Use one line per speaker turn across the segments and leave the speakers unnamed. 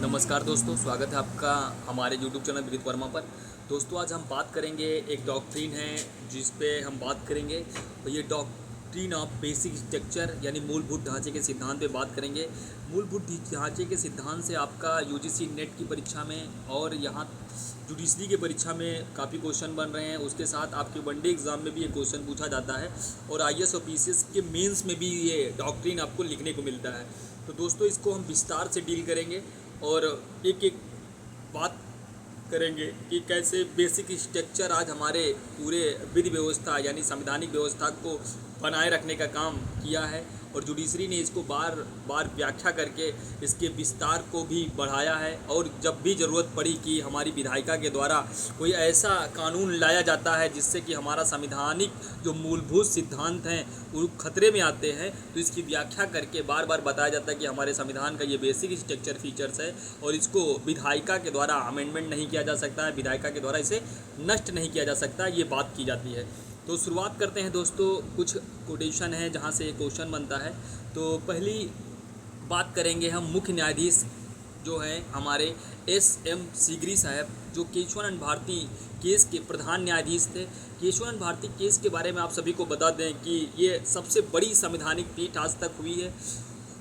नमस्कार दोस्तों, स्वागत है आपका हमारे YouTube चैनल विदित वर्मा पर। दोस्तों, आज हम बात करेंगे, एक डॉक्ट्रिन है जिस पे हम बात करेंगे। तो ये डॉक्ट्रिन ऑफ बेसिक स्ट्रक्चर यानी मूलभूत ढांचे के सिद्धांत पे बात करेंगे। मूलभूत ढांचे के सिद्धांत से आपका UGC नेट की परीक्षा में और यहाँ जुडिशरी की परीक्षा में काफ़ी क्वेश्चन बन रहे हैं। उसके साथ आपके वनडे एग्ज़ाम में भी ये क्वेश्चन पूछा जाता है और IAS और PCS के मेंस में भी ये डॉक्ट्रिन आपको लिखने को मिलता है। तो दोस्तों, इसको हम विस्तार से डील करेंगे और एक एक बात करेंगे कि कैसे बेसिक स्ट्रक्चर आज हमारे पूरे विधि व्यवस्था यानी संवैधानिक व्यवस्था को बनाए रखने का काम किया है और जुडिशरी ने इसको बार बार व्याख्या करके इसके विस्तार को भी बढ़ाया है। और जब भी ज़रूरत पड़ी कि हमारी विधायिका के द्वारा कोई ऐसा कानून लाया जाता है जिससे कि हमारा संवैधानिक जो मूलभूत सिद्धांत हैं वो खतरे में आते हैं, तो इसकी व्याख्या करके बार बार बताया जाता है कि हमारे संविधान का ये बेसिक स्ट्रक्चर फीचर्स है और इसको विधायिका के द्वारा अमेंडमेंट नहीं किया जा सकता है, विधायिका के द्वारा इसे नष्ट नहीं किया जा सकता, ये बात की जाती है। तो शुरुआत करते हैं दोस्तों, कुछ कोटेशन है जहाँ से क्वेश्चन बनता है। तो पहली बात करेंगे हम मुख्य न्यायाधीश जो हैं हमारे SM सीगरी साहब, जो केशवानंद भारती केस के प्रधान न्यायाधीश थे। केशवानंद भारती केस के बारे में आप सभी को बता दें कि ये सबसे बड़ी संवैधानिक पीठ आज तक हुई है।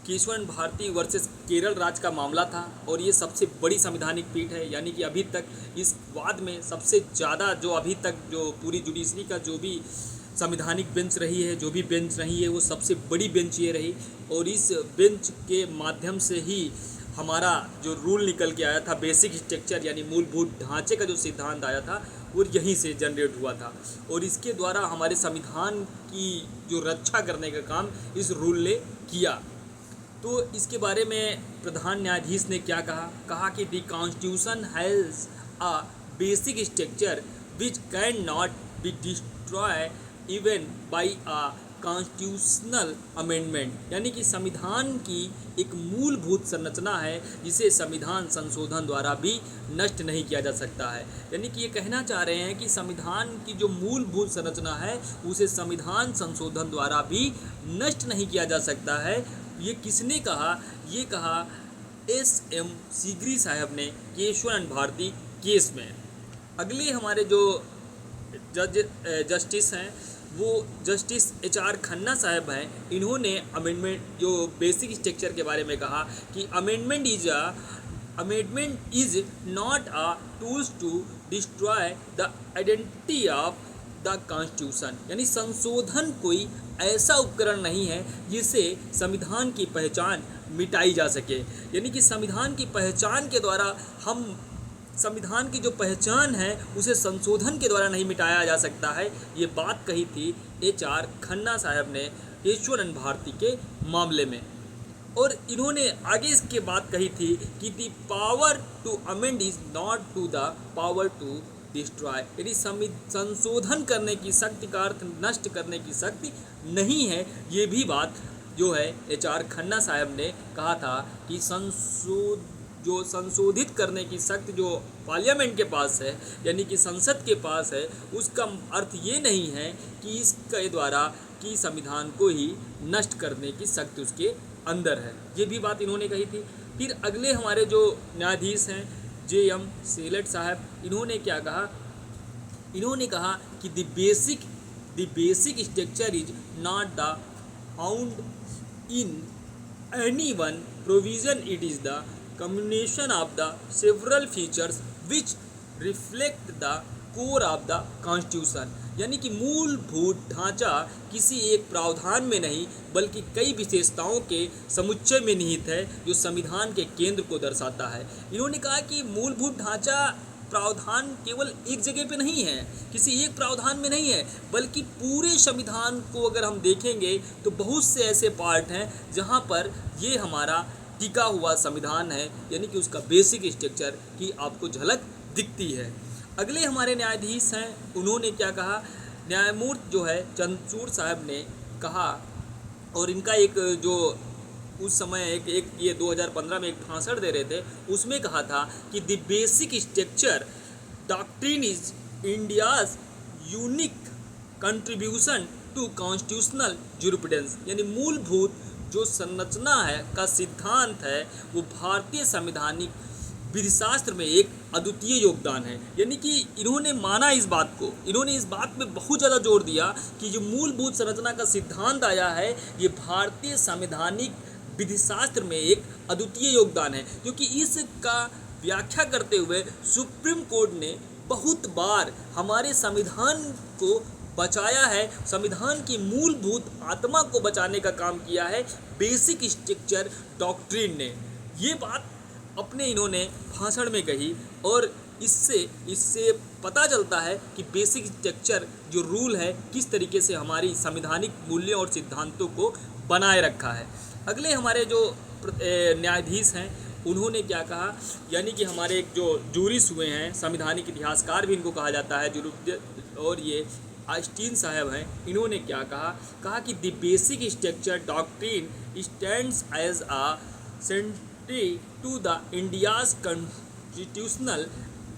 केशवानंद भारती वर्सेस केरल राज्य का मामला था और ये सबसे बड़ी संवैधानिक पीठ है, यानी कि अभी तक इस वाद में सबसे ज़्यादा जो अभी तक जो पूरी जुडिशरी का जो भी संवैधानिक बेंच रही है, जो भी बेंच रही है, वो सबसे बड़ी बेंच ये रही। और इस बेंच के माध्यम से ही हमारा जो रूल निकल के आया था, बेसिक स्ट्रक्चर यानी मूलभूत ढांचे का जो सिद्धांत आया था वो यहीं से जनरेट हुआ था और इसके द्वारा हमारे संविधान की जो रक्षा करने का काम इस रूल ने किया। तो इसके बारे में प्रधान न्यायाधीश ने क्या कहा कि the constitution has a basic structure which can not be destroy even bye a constitutional amendment, यानी कि संविधान की एक मूलभूत संरचना है जिसे संविधान संशोधन द्वारा भी नष्ट नहीं किया जा सकता है। यानी कि ये कहना चाह रहे हैं कि संविधान की जो मूलभूत संरचना है उसे संविधान संशोधन द्वारा भी नष्ट नहीं किया जा सकता है। ये किसने कहा? ये कहा SM सीगरी साहब ने केशवानंद भारती केस में। अगले हमारे जो जस्टिस हैं वो जस्टिस HR खन्ना साहब हैं। इन्होंने अमेंडमेंट जो बेसिक स्ट्रक्चर के बारे में कहा कि amendment is not a tools to destroy the identity of the constitution, यानी संशोधन कोई ऐसा उपकरण नहीं है जिससे संविधान की पहचान मिटाई जा सके। यानी कि संविधान की पहचान के द्वारा हम संविधान की जो पहचान है उसे संशोधन के द्वारा नहीं मिटाया जा सकता है। ये बात कही थी HR खन्ना साहब ने केशवानंद भारती के मामले में। और इन्होंने आगे इसके बात कही थी कि the power to amend is not to the power to destroy, यानी संशोधन करने की शक्ति का अर्थ नष्ट करने की शक्ति नहीं है। ये भी बात जो है HR खन्ना साहब ने कहा था कि संशोधित करने की शक्ति जो पार्लियामेंट के पास है यानी कि संसद के पास है, उसका अर्थ ये नहीं है कि इसके द्वारा कि संविधान को ही नष्ट करने की शक्ति उसके अंदर है। ये भी बात इन्होंने कही थी। फिर अगले हमारे जो न्यायाधीश हैं JM सेलेट साहब, इन्होंने क्या कहा? इन्होंने कहा कि the basic structure is not the found in any one provision, it is the combination of the several features which reflect the core of the constitution, यानी कि मूलभूत ढांचा किसी एक प्रावधान में नहीं बल्कि कई विशेषताओं के समुच्चय में निहित है जो संविधान के केंद्र को दर्शाता है। इन्होंने कहा कि मूलभूत ढांचा प्रावधान केवल एक जगह पे नहीं है, किसी एक प्रावधान में नहीं है, बल्कि पूरे संविधान को अगर हम देखेंगे तो बहुत से ऐसे पार्ट हैं जहां पर ये हमारा टिका हुआ संविधान है, यानी कि उसका बेसिक स्ट्रक्चर की आपको झलक दिखती है। अगले हमारे न्यायाधीश हैं, उन्होंने क्या कहा? न्यायमूर्ति जो है चंद्रचूड़ साहब ने कहा, और इनका एक जो उस समय एक ये 2015 में एक भाषण दे रहे थे, उसमें कहा था कि the basic structure doctrine is India's unique contribution to constitutional jurisprudence, यानी मूलभूत जो संरचना है का सिद्धांत है वो भारतीय संवैधानिक विधिशास्त्र में एक अद्वितीय योगदान है। यानी कि इन्होंने माना इस बात को, इन्होंने इस बात पे बहुत ज़्यादा जोर दिया कि जो मूलभूत संरचना का सिद्धांत आया है ये भारतीय संवैधानिक विधिशास्त्र में एक अद्वितीय योगदान है, क्योंकि इसका व्याख्या करते हुए सुप्रीम कोर्ट ने बहुत बार हमारे संविधान को बचाया है, संविधान की मूलभूत आत्मा को बचाने का काम किया है बेसिक स्ट्रक्चर डॉक्ट्रिन ने। ये बात अपने इन्होंने भाषण में कही और इससे पता चलता है कि बेसिक स्ट्रक्चर जो रूल है किस तरीके से हमारी संवैधानिक मूल्यों और सिद्धांतों को बनाए रखा है। अगले हमारे जो न्यायाधीश हैं उन्होंने क्या कहा, यानी कि हमारे एक जो जूरिस्ट हुए हैं, संवैधानिक इतिहासकार भी इनको कहा जाता है, और ये आस्टीन साहब हैं, इन्होंने क्या कहा कि the basic structure doctrine stands as a sentry to the India's constitutional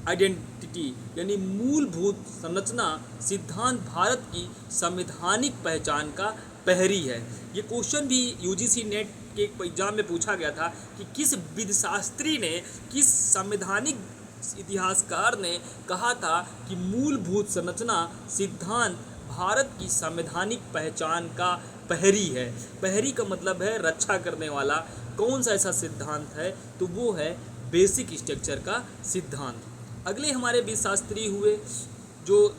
identity, यानी मूलभूत संरचना सिद्धांत भारत की संवैधानिक पहचान का प्रहरी है। ये क्वेश्चन भी यूजीसी नेट के एग्जाम में पूछा गया था कि किस विधिशास्त्री ने, किस संवैधानिक इतिहासकार ने कहा था कि मूलभूत संरचना सिद्धांत भारत की संवैधानिक पहचान का प्रहरी है। प्रहरी का मतलब है रक्षा करने वाला। कौन सा ऐसा सिद्धांत है, तो वो है बेसिक स्ट्रक्चर का सिद्धांत। अगले हमारे विधिशास्त्री हुए जो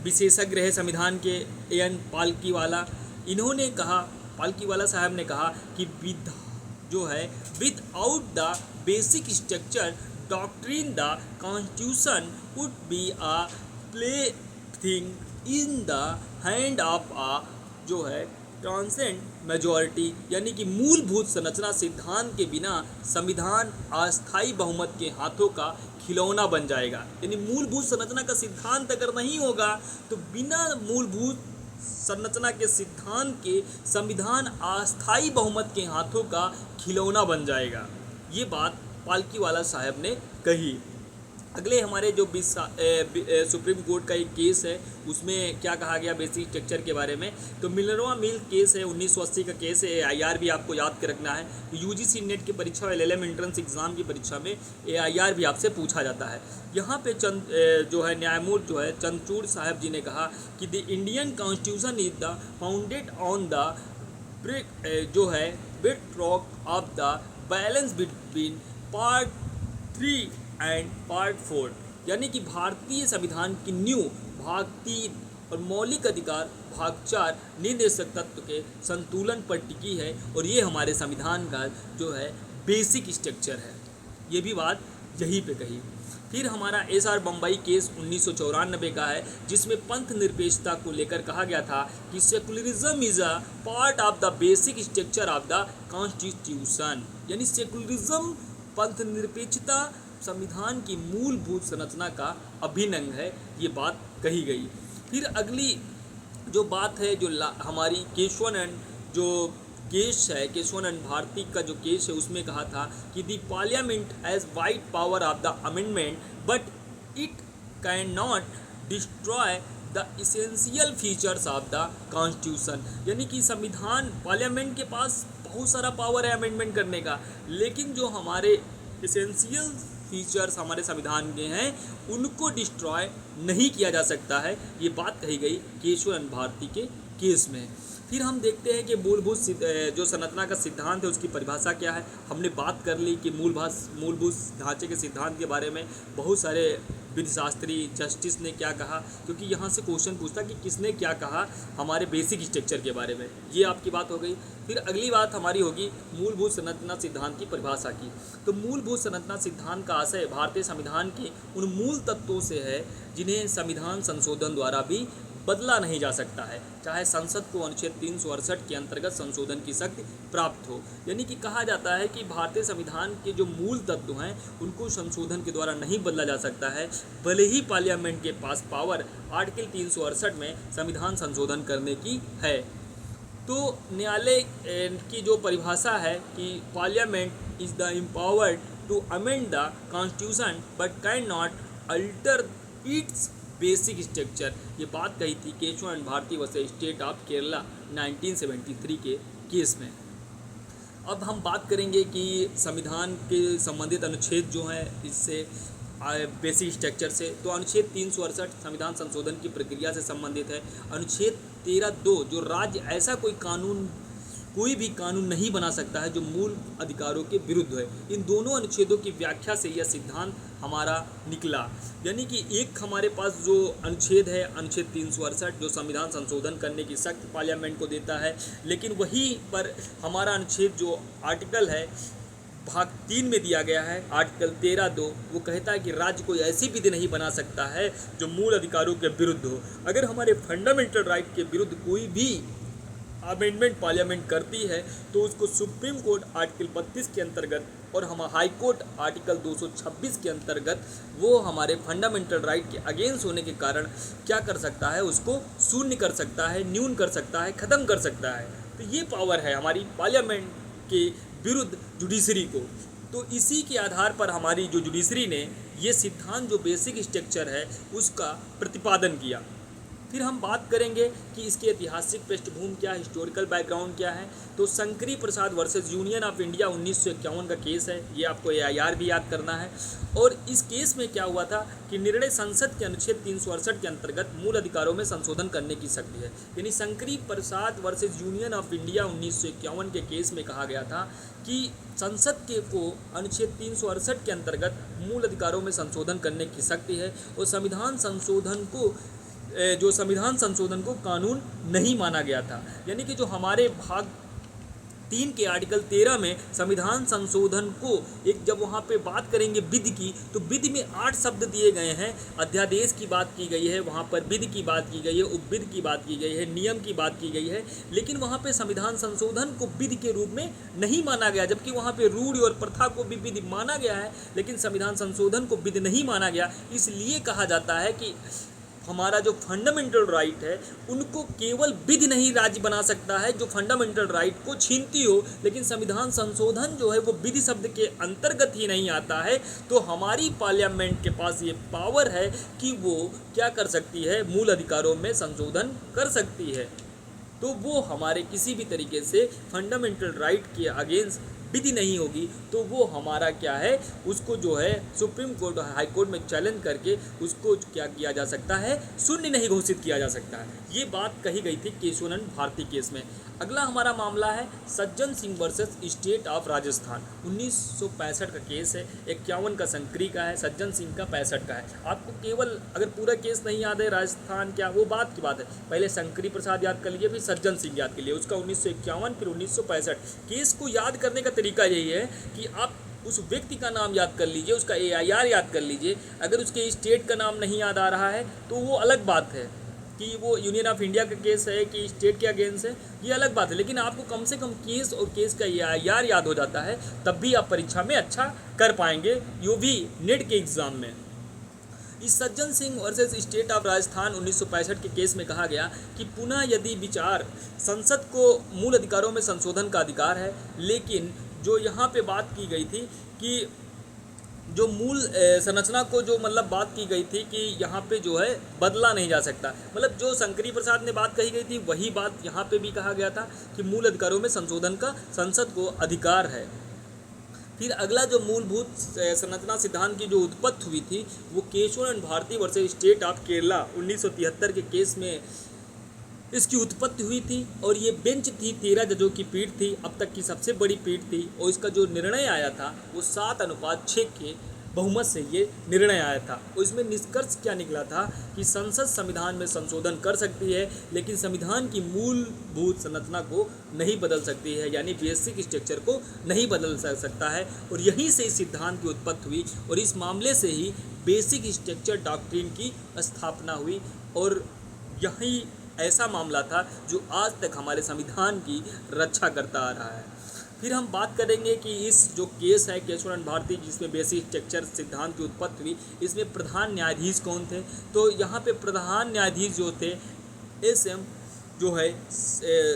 विशेषज्ञ रहे संविधान के एन पालकीवाला। इन्होंने कहा, पालकीवाला साहब ने कहा कि without the basic structure doctrine the constitution would be a play thing in the hand of transcend majority, यानी कि मूलभूत संरचना सिद्धांत के बिना संविधान अस्थायी बहुमत के हाथों का खिलौना बन जाएगा। यानी मूलभूत संरचना का सिद्धांत अगर नहीं होगा तो बिना मूलभूत संरचना के सिद्धांत के संविधान अस्थायी बहुमत के हाथों का खिलौना बन जाएगा। ये बात पालकीवाला साहब ने कही। अगले हमारे जो सुप्रीम कोर्ट का एक केस है उसमें क्या कहा गया बेसिक स्ट्रक्चर के बारे में, तो मिनर्वा मिल केस है, 1980 का केस है। AIR भी आपको याद कर रखना है। यूजीसी नेट की परीक्षा और LLM एंट्रेंस एग्जाम की परीक्षा में AIR भी आपसे पूछा जाता है। यहाँ पे जो है न्यायमूर्ति जो है चंद्रचूड़ साहब जी ने कहा कि the Indian constitution is the founded on the bed rock of the balance between part 3 and part 4, यानी कि भारतीय संविधान की नींव भाग 3 और मौलिक अधिकार भाग 4 निर्देशक तत्व के संतुलन पर टिकी है, और ये हमारे संविधान का जो है बेसिक स्ट्रक्चर है। ये भी बात यहीं पे कही। फिर हमारा SR बम्बई केस 1994 का है, जिसमें पंथ निरपेक्षता को लेकर कहा गया था कि secularism is a part of the basic structure of the constitution, यानी सेकुलरिज्म पंथ निरपेक्षता संविधान की मूलभूत संरचना का अभिन्न अंग है। ये बात कही गई। फिर अगली जो बात है जो हमारी केशवानंद भारती का जो केस है उसमें कहा था कि the parliament has wide power of the amendment but it can not destroy the essential features of the constitution, यानी कि संविधान पार्लियामेंट के पास बहुत सारा पावर है अमेंडमेंट करने का, लेकिन जो हमारे इसेंशियल फीचर्स हमारे संविधान के हैं उनको डिस्ट्रॉय नहीं किया जा सकता है। ये बात कही गई केशवानंद भारती के केस में। फिर हम देखते हैं कि मूलभूत जो संरचना का सिद्धांत है उसकी परिभाषा क्या है। हमने बात कर ली कि मूलभूत ढांचे के सिद्धांत के बारे में बहुत सारे विधिशास्त्री जस्टिस ने क्या कहा, क्योंकि यहाँ से क्वेश्चन पूछता कि किसने क्या कहा हमारे बेसिक स्ट्रक्चर के बारे में। ये आपकी बात हो गई। फिर अगली बात हमारी होगी मूलभूत संरचना सिद्धांत की परिभाषा की। तो मूलभूत संरचना सिद्धांत का आशय भारतीय संविधान के उन मूल तत्वों से है जिन्हें संविधान संशोधन द्वारा भी बदला नहीं जा सकता है, चाहे संसद को अनुच्छेद 368 के अंतर्गत संशोधन की शक्ति प्राप्त हो। यानी कि कहा जाता है कि भारतीय संविधान के जो मूल तत्व हैं उनको संशोधन के द्वारा नहीं बदला जा सकता है, भले ही पार्लियामेंट के पास पावर आर्टिकल 368 में संविधान संशोधन करने की है। तो न्यायालय की जो परिभाषा है कि parliament is the empowered to amend the constitution but can not alter its basic structure, ये बात कही थी Keshavananda Bharati versus state of Kerala 1973 के केस में। अब हम बात करेंगे कि संविधान के संबंधित अनुच्छेद जो हैं इससे बेसिक स्ट्रक्चर से। तो अनुच्छेद 368 संविधान संशोधन की प्रक्रिया से संबंधित है। अनुच्छेद 13(2) जो राज्य ऐसा कोई भी कानून नहीं बना सकता है जो मूल अधिकारों के विरुद्ध है। इन दोनों अनुच्छेदों की व्याख्या से यह सिद्धांत हमारा निकला। यानी कि एक हमारे पास जो अनुच्छेद है, अनुच्छेद 368, जो संविधान संशोधन करने की शक्ति पार्लियामेंट को देता है, लेकिन वहीं पर हमारा अनुच्छेद जो आर्टिकल है भाग 3 में दिया गया है, आर्टिकल 13(2), वो कहता है कि राज्य कोई ऐसी विधि नहीं बना सकता है जो मूल अधिकारों के विरुद्ध हो। अगर हमारे फंडामेंटल राइट के विरुद्ध कोई भी अमेंडमेंट पार्लियामेंट करती है तो उसको सुप्रीम कोर्ट आर्टिकल 32 के अंतर्गत और हम हाई कोर्ट आर्टिकल 226 के अंतर्गत वो हमारे फंडामेंटल राइट के अगेंस्ट होने के कारण क्या कर सकता है, उसको शून्य कर सकता है, न्यून कर सकता है, ख़त्म कर सकता है। तो ये पावर है हमारी पार्लियामेंट के विरुद्ध जुडिशरी को। तो इसी के आधार पर हमारी जो जुडिशरी ने ये सिद्धांत जो बेसिक स्ट्रक्चर है उसका प्रतिपादन किया। फिर हम बात करेंगे कि इसकी ऐतिहासिक पृष्ठभूमि क्या है, हिस्टोरिकल बैकग्राउंड क्या है। तो शंकरी प्रसाद वर्सेस यूनियन ऑफ इंडिया 1951 का केस है, ये आपको AIR भी याद करना है। और इस केस में क्या हुआ था कि निर्णय संसद के अनुच्छेद 368 के अंतर्गत मूल अधिकारों में संशोधन करने की शक्ति है। यानी शंकरी प्रसाद वर्सेस यूनियन ऑफ इंडिया 1951 के केस में कहा गया था कि संसद को अनुच्छेद 368 के अंतर्गत मूल अधिकारों में संशोधन करने की शक्ति है और संविधान संशोधन को कानून नहीं माना गया था। यानी कि जो हमारे भाग 3 के आर्टिकल 13 में संविधान संशोधन को एक जब वहाँ पे बात करेंगे विधि की, तो विधि में 8 शब्द दिए गए हैं। अध्यादेश की बात की गई है, वहाँ पर विधि की बात की गई है, उपविधि की बात की गई है, नियम की बात की गई है, लेकिन वहाँ पे संविधान संशोधन को विधि के रूप में नहीं माना गया। जबकि वहाँ पे रूढ़ि और प्रथा को भी विधि माना गया है, लेकिन संविधान संशोधन को विधि नहीं माना गया। इसलिए कहा जाता है कि हमारा जो फंडामेंटल राइट है उनको केवल विधि नहीं राज्य बना सकता है जो फंडामेंटल राइट को छीनती हो, लेकिन संविधान संशोधन जो है वो विधि शब्द के अंतर्गत ही नहीं आता है। तो हमारी पार्लियामेंट के पास ये पावर है कि वो क्या कर सकती है, मूल अधिकारों में संशोधन कर सकती है। तो वो हमारे किसी भी तरीके से फंडामेंटल राइट के अगेंस्ट विधि नहीं होगी, तो वो हमारा क्या है, उसको जो है सुप्रीम कोर्ट और हाई कोर्ट में चैलेंज करके उसको क्या किया जा सकता है, शून्य नहीं घोषित किया जा सकता है। ये बात कही गई थी केशवानंद भारती केस में। अगला हमारा मामला है Sajjan Singh versus state of Rajasthan. 1965 का केस है, 51 का शंकरी का है, सज्जन सिंह का 65 का है। आपको केवल अगर पूरा केस नहीं याद है राजस्थान क्या, वो बात की बात है, पहले शंकरी प्रसाद याद कर लीजिए, फिर सज्जन सिंह याद कर लीजिए, उसका 1951 फिर 1965। केस को याद करने का तरीका यही है कि आप उस व्यक्ति का नाम याद कर लीजिए, उसका AIR याद कर लीजिए। अगर उसके स्टेट का नाम नहीं याद आ रहा है तो वो अलग बात है कि वो यूनियन ऑफ इंडिया का केस है कि स्टेट के अगेंस्ट है, ये अलग बात है। लेकिन आपको कम से कम केस और केस का AIR याद हो जाता है, तब भी आप परीक्षा में अच्छा कर पाएंगे, यो भी नेट के एग्ज़ाम में। इस Sajjan Singh versus state of Rajasthan 1965 के केस में कहा गया कि पुनः यदि विचार संसद को मूल अधिकारों में संशोधन का अधिकार है, लेकिन जो यहाँ पे बात की गई थी कि जो मूल संरचना को जो मतलब बात की गई थी कि यहाँ पे जो है बदला नहीं जा सकता, मतलब जो शंकरी प्रसाद ने बात कही गई थी वही बात यहाँ पे भी कहा गया था कि मूल अधिकारों में संशोधन का संसद को अधिकार है। फिर अगला जो मूलभूत संरचना सिद्धांत की जो उत्पत्ति हुई थी वो Keshavananda Bharati versus state of Kerala 1973 के केस में इसकी उत्पत्ति हुई थी। और ये बेंच थी, 13 जजों की पीठ थी, अब तक की सबसे बड़ी पीठ थी। और इसका जो निर्णय आया था वो 7:6 के बहुमत से ये निर्णय आया था। और इसमें निष्कर्ष क्या निकला था कि संसद संविधान में संशोधन कर सकती है, लेकिन संविधान की मूलभूत संरचना को नहीं बदल सकती है, यानी बेसिक स्ट्रक्चर को नहीं बदल सकता है। और यहीं से इस सिद्धांत की उत्पत्ति हुई और इस मामले से ही बेसिक स्ट्रक्चर डॉक्ट्रिन की स्थापना हुई। और यही ऐसा मामला था जो आज तक हमारे संविधान की रक्षा करता आ रहा है। फिर हम बात करेंगे कि इस जो केस है केशवानंद भारती जिसमें बेसिक स्ट्रक्चर सिद्धांत की उत्पत्ति हुई, इसमें प्रधान न्यायाधीश कौन थे। तो यहाँ पे प्रधान न्यायाधीश जो थे SM जो है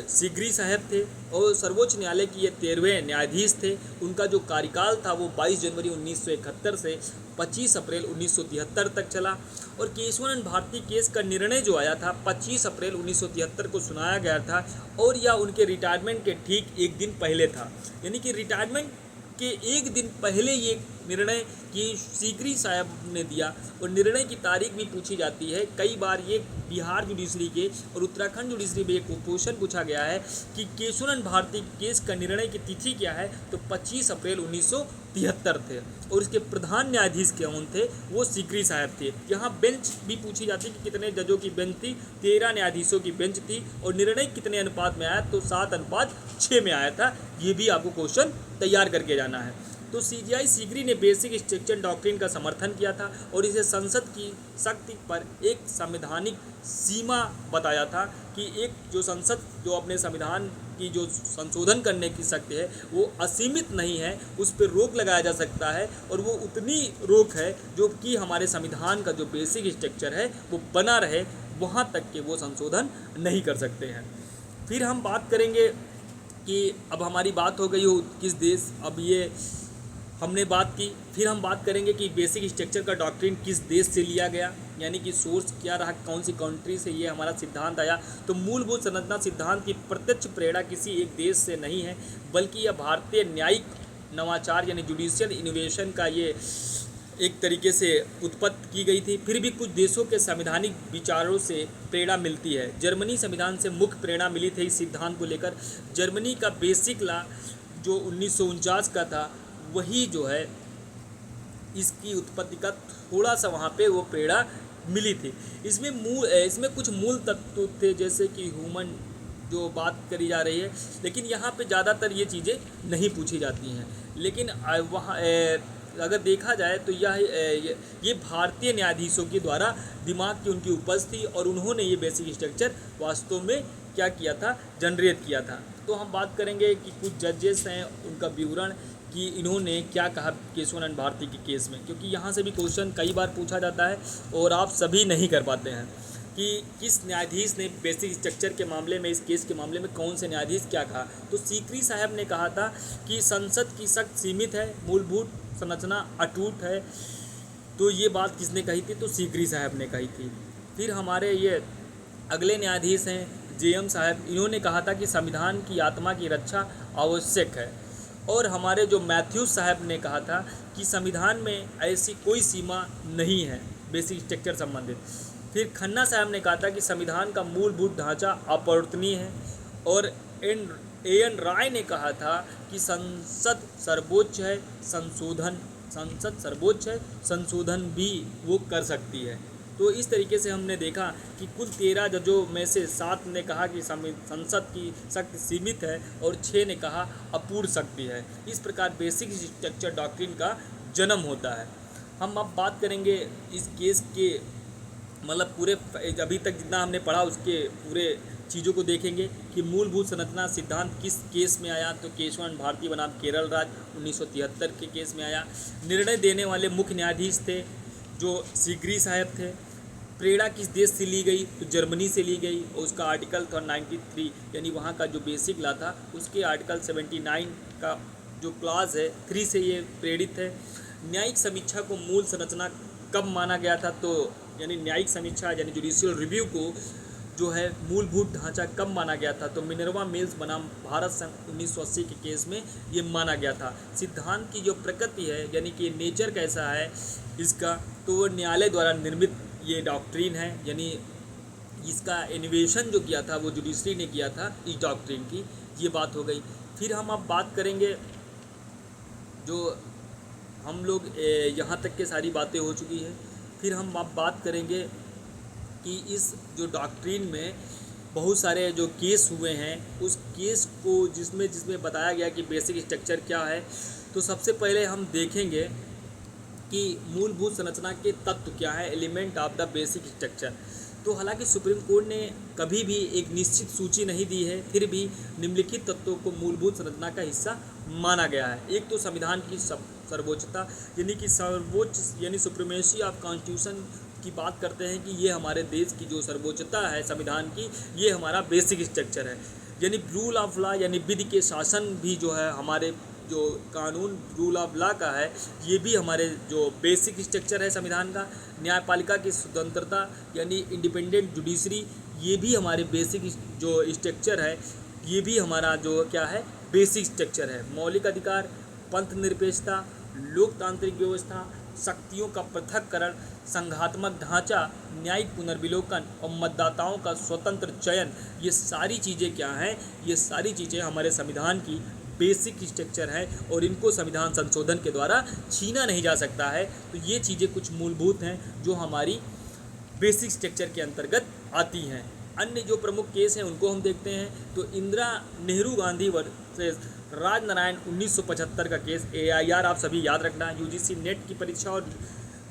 सीगरी साहब थे और सर्वोच्च न्यायालय के ये 13वें न्यायाधीश थे। उनका जो कार्यकाल था वो 22 जनवरी 1971 से 25 अप्रैल 1973 तक चला। और केशवानंद भारती केस का निर्णय जो आया था 25 अप्रैल 1973 को सुनाया गया था और यह उनके रिटायरमेंट के ठीक एक दिन पहले था। यानी कि रिटायरमेंट के एक दिन पहले ये निर्णय कि सीगरी साहब ने दिया। और निर्णय की तारीख भी पूछी जाती है। कई बार ये बिहार जुडिशरी के और उत्तराखंड जुडिशरी में एक क्वेश्चन पूछा गया है कि केशवानंद भारती केस का निर्णय की तिथि क्या है, तो 25 अप्रैल 1973 थे। और इसके प्रधान न्यायाधीश कौन थे, वो सीगरी साहब थे। यहाँ बेंच भी पूछी जाती है कि कितने जजों की बेंच थी, 13 न्यायाधीशों की बेंच थी। और निर्णय कितने अनुपात में आया, तो 7:6 में आया था। ये भी आपको क्वेश्चन तैयार करके जाना है। तो सीजीआई सीगरी ने बेसिक स्ट्रक्चर डॉक्ट्रिन का समर्थन किया था और इसे संसद की शक्ति पर एक संवैधानिक सीमा बताया था कि एक जो संसद जो अपने संविधान की जो संशोधन करने की शक्ति है वो असीमित नहीं है, उस पर रोक लगाया जा सकता है। और वो उतनी रोक है जो कि हमारे संविधान का जो बेसिक स्ट्रक्चर है वो बना रहे, वहाँ तक के वो संशोधन नहीं कर सकते हैं। फिर हम बात करेंगे कि अब हमारी बात हो गई हो किस देश, अब ये हमने बात की। फिर हम बात करेंगे कि बेसिक स्ट्रक्चर का डॉक्ट्रिन किस देश से लिया गया, यानी कि सोर्स क्या रहा, कौन सी कंट्री से ये हमारा सिद्धांत आया। तो मूलभूत संरचना सिद्धांत की प्रत्यक्ष प्रेरणा किसी एक देश से नहीं है, बल्कि यह भारतीय न्यायिक नवाचार यानी जुडिशियल इनोवेशन का ये एक तरीके से उत्पत्ति की गई थी। फिर भी कुछ देशों के संवैधानिक विचारों से प्रेरणा मिलती है। जर्मनी संविधान से मुख्य प्रेरणा मिली थी इस सिद्धांत को लेकर। जर्मनी का बेसिक लॉ जो 1949 का था, वही जो है इसकी उत्पत्ति का थोड़ा सा वहाँ पे वो प्रेरणा मिली थी। इसमें कुछ मूल तत्व थे, जैसे कि ह्यूमन जो बात करी जा रही है, लेकिन यहाँ पे ज़्यादातर ये चीज़ें नहीं पूछी जाती हैं। लेकिन वहाँ अगर देखा जाए तो ये भारतीय न्यायाधीशों के द्वारा दिमाग की उनकी उपज थी और उन्होंने ये बेसिक स्ट्रक्चर वास्तव में क्या किया था, जनरेट किया था। तो हम बात करेंगे कि कुछ जजेस हैं उनका विवरण कि इन्होंने क्या कहा केशवानंद भारती के केस में, क्योंकि यहाँ से भी क्वेश्चन कई बार पूछा जाता है और आप सभी नहीं कर पाते हैं कि किस न्यायाधीश ने बेसिक स्ट्रक्चर के मामले में, इस केस के मामले में कौन से न्यायाधीश क्या कहा। तो सीकरी साहब ने कहा था कि संसद की शक्ति सीमित है, मूलभूत संरचना अटूट है। तो ये बात किसने कही थी, तो सीकरी साहब ने कही थी। फिर हमारे ये अगले न्यायाधीश हैं जेएम साहब, इन्होंने कहा था कि संविधान की आत्मा की रक्षा आवश्यक है। और हमारे जो मैथ्यूज साहब ने कहा था कि संविधान में ऐसी कोई सीमा नहीं है बेसिक स्ट्रक्चर संबंधित। फिर खन्ना साहब ने कहा था कि संविधान का मूलभूत ढांचा अपरिवर्तनीय है। और एन राय ने कहा था कि संसद सर्वोच्च है, संसद सर्वोच्च है, संशोधन भी वो कर सकती है। तो इस तरीके से हमने देखा कि कुल 13 जजों में से 7 ने कहा कि संसद की शक्ति सीमित है और 6 ने कहा अपूर्ण शक्ति है। इस प्रकार बेसिक स्ट्रक्चर डॉक्ट्रिन का जन्म होता है। हम अब बात करेंगे इस केस के मतलब पूरे अभी तक जितना हमने पढ़ा उसके पूरे चीज़ों को देखेंगे कि मूलभूत संरचना सिद्धांत किस केस में आया। तो केशवानंद भारती बनाम केरल राज्य 1973 के केस में आया। निर्णय देने वाले मुख्य न्यायाधीश थे जो सीगरी साहब थे। प्रेरणा किस देश से ली गई, तो जर्मनी से ली गई और उसका आर्टिकल था 93, यानी वहाँ का जो बेसिक लॉ था उसके आर्टिकल 79 का जो क्लास है 3 से ये प्रेरित है। न्यायिक समीक्षा को मूल संरचना कब माना गया था, तो यानी न्यायिक समीक्षा यानी जुडिशियल रिव्यू को जो है मूलभूत ढांचा कब माना गया था, तो मिनर्वा मिल्स बनाम भारत संघ 1980 के केस में ये माना गया था। सिद्धांत की जो प्रकृति है यानी कि नेचर कैसा है इसका, तो वो न्यायालय द्वारा निर्मित ये डॉक्ट्रिन है, यानी इसका इनोवेशन जो किया था वो जुडिशरी ने किया था इस डॉक्ट्रिन की। ये बात हो गई। फिर हम अब बात करेंगे जो हम लोग यहाँ तक के सारी बातें हो चुकी है। फिर हम अब बात करेंगे कि इस जो डॉक्ट्रिन में बहुत सारे जो केस हुए हैं उस केस को जिसमें बताया गया कि बेसिक स्ट्रक्चर क्या है। तो सबसे पहले हम देखेंगे कि मूलभूत संरचना के तत्व क्या है, element of the basic structure. तो हालांकि सुप्रीम कोर्ट ने कभी भी एक निश्चित सूची नहीं दी है, फिर भी निम्नलिखित तत्वों को मूलभूत संरचना का हिस्सा माना गया है। एक तो संविधान की सर्वोच्चता यानी कि सर्वोच्च यानी सुप्रीमेसी ऑफ कॉन्स्टिट्यूशन की बात करते हैं कि ये हमारे देश की जो सर्वोच्चता है संविधान की, ये हमारा बेसिक स्ट्रक्चर है। यानी रूल ऑफ लॉ यानी विधि के शासन भी जो है हमारे जो कानून रूल ऑफ लॉ का है, ये भी हमारे जो बेसिक स्ट्रक्चर है संविधान का। न्यायपालिका की स्वतंत्रता यानी इंडिपेंडेंट जुडिशरी, ये भी हमारे बेसिक जो स्ट्रक्चर है, ये भी हमारा जो क्या है बेसिक स्ट्रक्चर है। मौलिक अधिकार, पंथ निरपेक्षता, लोकतांत्रिक व्यवस्था, शक्तियों का पृथक्करण, संघात्मक ढांचा, न्यायिक पुनर्विलोकन और मतदाताओं का स्वतंत्र चयन, ये सारी चीज़ें क्या हैं, ये सारी चीज़ें हमारे संविधान की बेसिक स्ट्रक्चर है और इनको संविधान संशोधन के द्वारा छीना नहीं जा सकता है। तो ये चीज़ें कुछ मूलभूत हैं जो हमारी बेसिक स्ट्रक्चर के अंतर्गत आती हैं। अन्य जो प्रमुख केस हैं उनको हम देखते हैं। तो इंदिरा नेहरू गांधी वर्सेस राजनारायण 1975 का केस, AIR आप सभी याद रखना। UGC नेट की परीक्षा और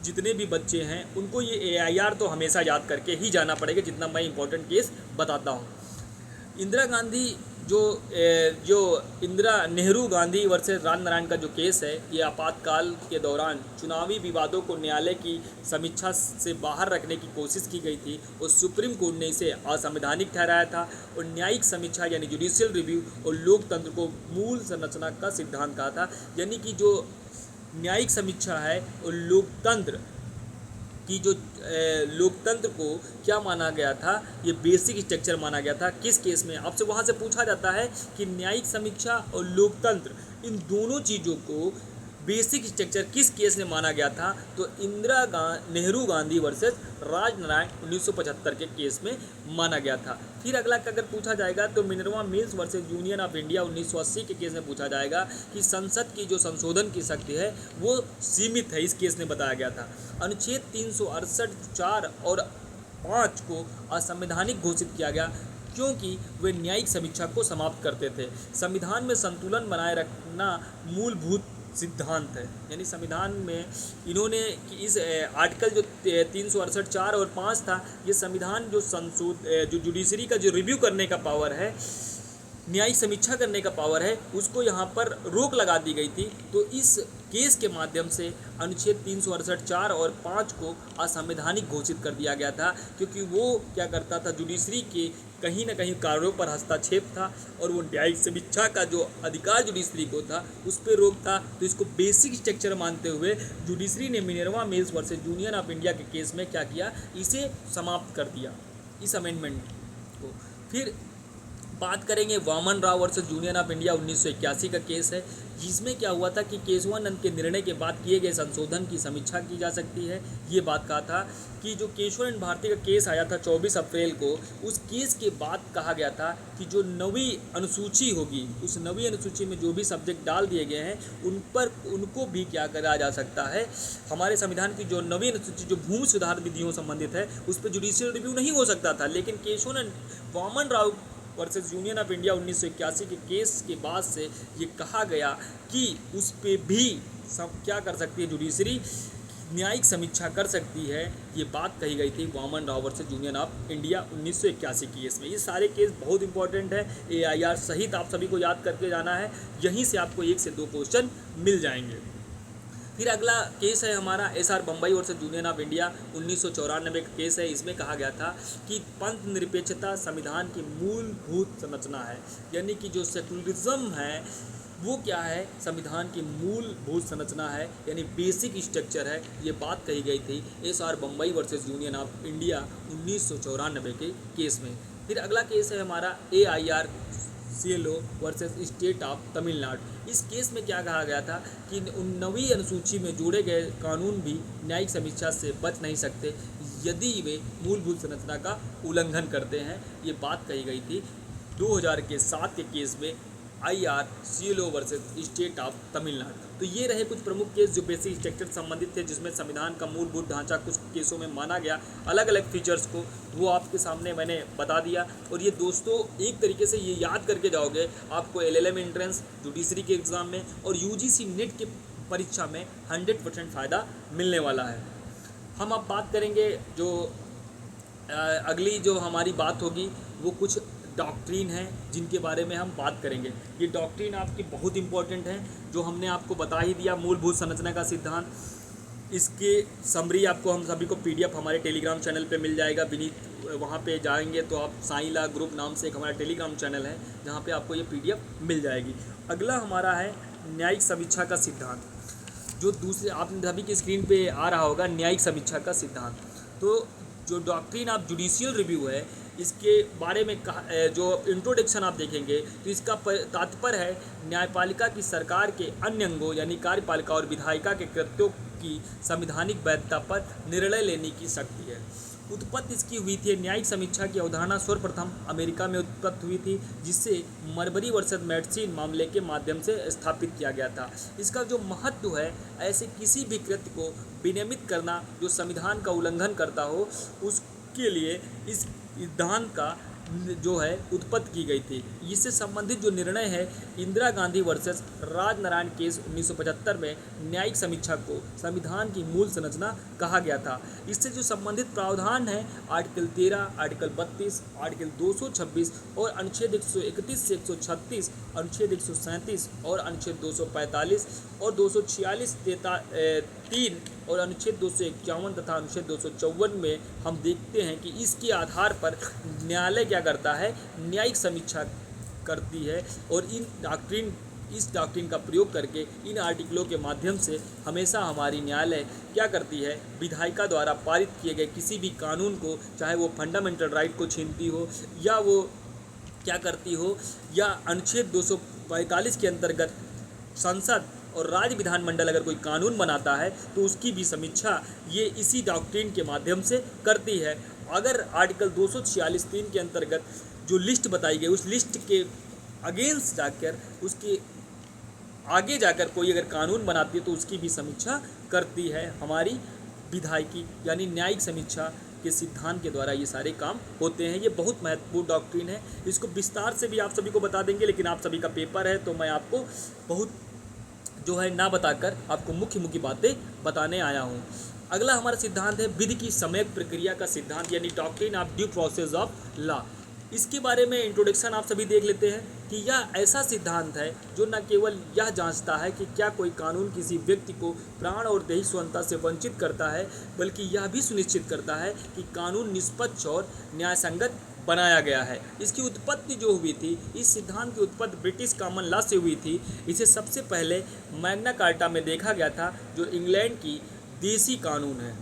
जितने भी बच्चे हैं उनको ये AIR तो हमेशा याद करके ही जाना पड़ेगा, जितना मैं इंपॉर्टेंट केस बताता हूँ। इंदिरा गांधी जो इंदिरा नेहरू गांधी वर्सेस राजनारायण का जो केस है, ये आपातकाल के दौरान चुनावी विवादों को न्यायालय की समीक्षा से बाहर रखने की कोशिश की गई थी और सुप्रीम कोर्ट ने इसे असंवैधानिक ठहराया था और न्यायिक समीक्षा यानी जुडिशियल रिव्यू और लोकतंत्र को मूल संरचना का सिद्धांत कहा था। यानी कि जो न्यायिक समीक्षा है और लोकतंत्र कि जो लोकतंत्र को क्या माना गया था, ये बेसिक स्ट्रक्चर माना गया था। किस केस में आपसे वहाँ से पूछा जाता है कि न्यायिक समीक्षा और लोकतंत्र, इन दोनों चीज़ों को बेसिक स्ट्रक्चर किस केस में माना गया था, तो नेहरू गांधी वर्सेस राजनारायण 1975 के केस में माना गया था। फिर अगला अगर पूछा जाएगा तो Minerva mills versus union of India 1980 के केस में पूछा जाएगा कि संसद की जो संशोधन की शक्ति है वो सीमित है, इस केस में बताया गया था। अनुच्छेद 368 4 और 5 को असंवैधानिक घोषित किया गया क्योंकि वे न्यायिक समीक्षा को समाप्त करते थे। संविधान में संतुलन बनाए रखना मूलभूत सिद्धांत है। यानी संविधान में इन्होंने इस आर्टिकल जो 368 4 और 5 था, ये संविधान जो जुडिशरी का जो रिव्यू करने का पावर है, न्यायिक समीक्षा करने का पावर है, उसको यहाँ पर रोक लगा दी गई थी। तो इस केस के माध्यम से अनुच्छेद 368 4 और 5 को असंवैधानिक घोषित कर दिया गया था, क्योंकि वो क्या करता था, जुडिशरी के कहीं ना कहीं कार्यों पर हस्तक्षेप था और वो न्यायिक समीक्षा का जो अधिकार जुडिशरी को था उस पर रोक था। तो इसको बेसिक स्ट्रक्चर मानते हुए जुडिशरी ने Minerva mills versus union of India के केस में क्या किया, इसे समाप्त कर दिया, इस अमेंडमेंट को। फिर बात करेंगे Waman Rao versus union of India 1981 का केस है, जिसमें क्या हुआ था कि केशवानंद के निर्णय के बाद किए गए संशोधन की समीक्षा की जा सकती है। ये बात कहा था कि जो केशवानंद भारती का केस आया था 24 अप्रैल को, उस केस के बाद कहा गया था कि जो नवी अनुसूची होगी, उस नवी अनुसूची में जो भी सब्जेक्ट डाल दिए गए हैं उनको भी क्या करा जा सकता है, हमारे संविधान की जो नवी अनुसूची जो भूमि सुधार विधियों संबंधित है उस पर जुडिशियल रिव्यू नहीं हो सकता था। लेकिन Keshavananda Waman Rao versus union of India 1981 के केस के बाद से ये कहा गया कि उस पे भी सब क्या कर सकती है, जुडिशरी न्यायिक समीक्षा कर सकती है। ये बात कही गई थी Waman Rao versus union of India 1981 case में। ये सारे केस बहुत इंपॉर्टेंट है, AIR सहित आप सभी को याद करके जाना है, यहीं से आपको 1 से 2 क्वेश्चन मिल जाएंगे। फिर अगला केस है हमारा SR Bombay versus union of India 1994 का केस है। इसमें कहा गया था कि पंथ निरपेक्षता संविधान की मूलभूत संरचना है, यानी कि जो सेकुलरिज्म है वो क्या है, संविधान की मूलभूत संरचना है, यानी बेसिक स्ट्रक्चर है। ये बात कही गई थी SR Bombay versus union of India 1994 के केस में। फिर अगला केस है हमारा AIR CLO versus state of Tamil Nadu. इस केस में क्या कहा गया था कि नवी अनुसूची में जोड़े गए कानून भी न्यायिक समीक्षा से बच नहीं सकते यदि वे मूलभूत संरचना का उल्लंघन करते हैं। ये बात कही गई थी 2007 के केस में IR CLO versus state of Tamil Nadu. तो ये रहे कुछ प्रमुख केस जो बेसिक स्ट्रक्चर संबंधित थे, जिसमें संविधान का मूलभूत ढांचा कुछ केसों में माना गया, अलग अलग फीचर्स को वो आपके सामने मैंने बता दिया। और ये दोस्तों एक तरीके से ये याद करके जाओगे, आपको LLM एंट्रेंस, जुडिशरी के एग्ज़ाम में और UGC नेट की परीक्षा में 100% फ़ायदा मिलने वाला है। हम अब बात करेंगे जो अगली जो हमारी बात होगी वो कुछ डॉक्ट्रिन है जिनके बारे में हम बात करेंगे। ये डॉक्ट्रिन आपकी बहुत इंपॉर्टेंट है, जो हमने आपको बता ही दिया, मूलभूत संरचना का सिद्धांत, इसके समरी आपको हम सभी को PDF हमारे टेलीग्राम चैनल पे मिल जाएगा। विनीत वहाँ पे जाएंगे तो आप साइला ग्रुप नाम से एक हमारा टेलीग्राम चैनल है जहाँ पे आपको ये PDF मिल जाएगी। अगला हमारा है न्यायिक समीक्षा का सिद्धांत, जो दूसरे आप सभी की स्क्रीन पे आ रहा होगा, न्यायिक समीक्षा का सिद्धांत। तो जो डॉक्ट्रिन ऑफ जुडिशियल रिव्यू है, इसके बारे में जो इंट्रोडक्शन आप देखेंगे तो इसका तात्पर्य है न्यायपालिका की सरकार के अन्य अंगों यानी कार्यपालिका और विधायिका के कृत्यों की संवैधानिक वैधता पर निर्णय लेने की शक्ति है। उत्पत्ति इसकी हुई थी, न्यायिक समीक्षा की अवधारणा सर्वप्रथम अमेरिका में उत्पत्ति हुई थी, जिससे मरबरी वर्सेस मैडसिन मामले के माध्यम से स्थापित किया गया था। इसका जो महत्व है, ऐसे किसी भी कृत्य को विनियमित करना जो संविधान का उल्लंघन करता हो, उसके लिए इस सिद्धांत का जो है उत्पत्ति की गई थी। इससे संबंधित जो निर्णय है, इंदिरा गांधी वर्सेस राजनारायण केस 1975 में न्यायिक समीक्षा को संविधान की मूल संरचना कहा गया था। इससे जो संबंधित प्रावधान है, आर्टिकल 13, आर्टिकल 32, आर्टिकल 226 और अनुच्छेद 131 से 136, अनुच्छेद 137 और अनुच्छेद 245 और 246 3 और अनुच्छेद 251 तथा अनुच्छेद 254 में हम देखते हैं कि इसके आधार पर न्यायालय क्या करता है, न्यायिक समीक्षा करती है और इस डॉक्ट्रिन का प्रयोग करके इन आर्टिकलों के माध्यम से हमेशा हमारी न्यायालय क्या करती है, विधायिका द्वारा पारित किए गए किसी भी कानून को, चाहे वो फंडामेंटल राइट को छीनती हो या वो क्या करती हो, या अनुच्छेद 245 के अंतर्गत संसद और राज्य विधानमंडल अगर कोई कानून बनाता है तो उसकी भी समीक्षा ये इसी डॉक्ट्रिन के माध्यम से करती है। अगर आर्टिकल 246(3) के अंतर्गत जो लिस्ट बताई गई, उस लिस्ट के अगेंस्ट जाकर उसके आगे जाकर कोई अगर कानून बनाती है तो उसकी भी समीक्षा करती है हमारी विधायिकी यानी न्यायिक समीक्षा के सिद्धांत के द्वारा ये सारे काम होते हैं। ये बहुत महत्वपूर्ण डॉक्ट्रिन है, इसको विस्तार से भी आप सभी को बता देंगे, लेकिन आप सभी का पेपर है तो मैं आपको बहुत जो है ना बताकर आपको मुख्य बातें बताने आया हूँ। अगला हमारा सिद्धांत है विधि की सम्यक प्रक्रिया का सिद्धांत यानी doctrine of due process of law. इसके बारे में इंट्रोडक्शन आप सभी देख लेते हैं कि यह ऐसा सिद्धांत है जो न केवल यह जांचता है कि क्या कोई कानून किसी व्यक्ति को प्राण और दैहिक स्वतंत्रता से वंचित करता है, बल्कि यह भी सुनिश्चित करता है कि कानून निष्पक्ष और न्यायसंगत बनाया गया है। इसकी उत्पत्ति जो हुई थी, इस सिद्धांत की उत्पत्ति ब्रिटिश कॉमन लॉ से हुई थी। इसे सबसे पहले मैग्ना कार्टा में देखा गया था, जो इंग्लैंड की देसी कानून है।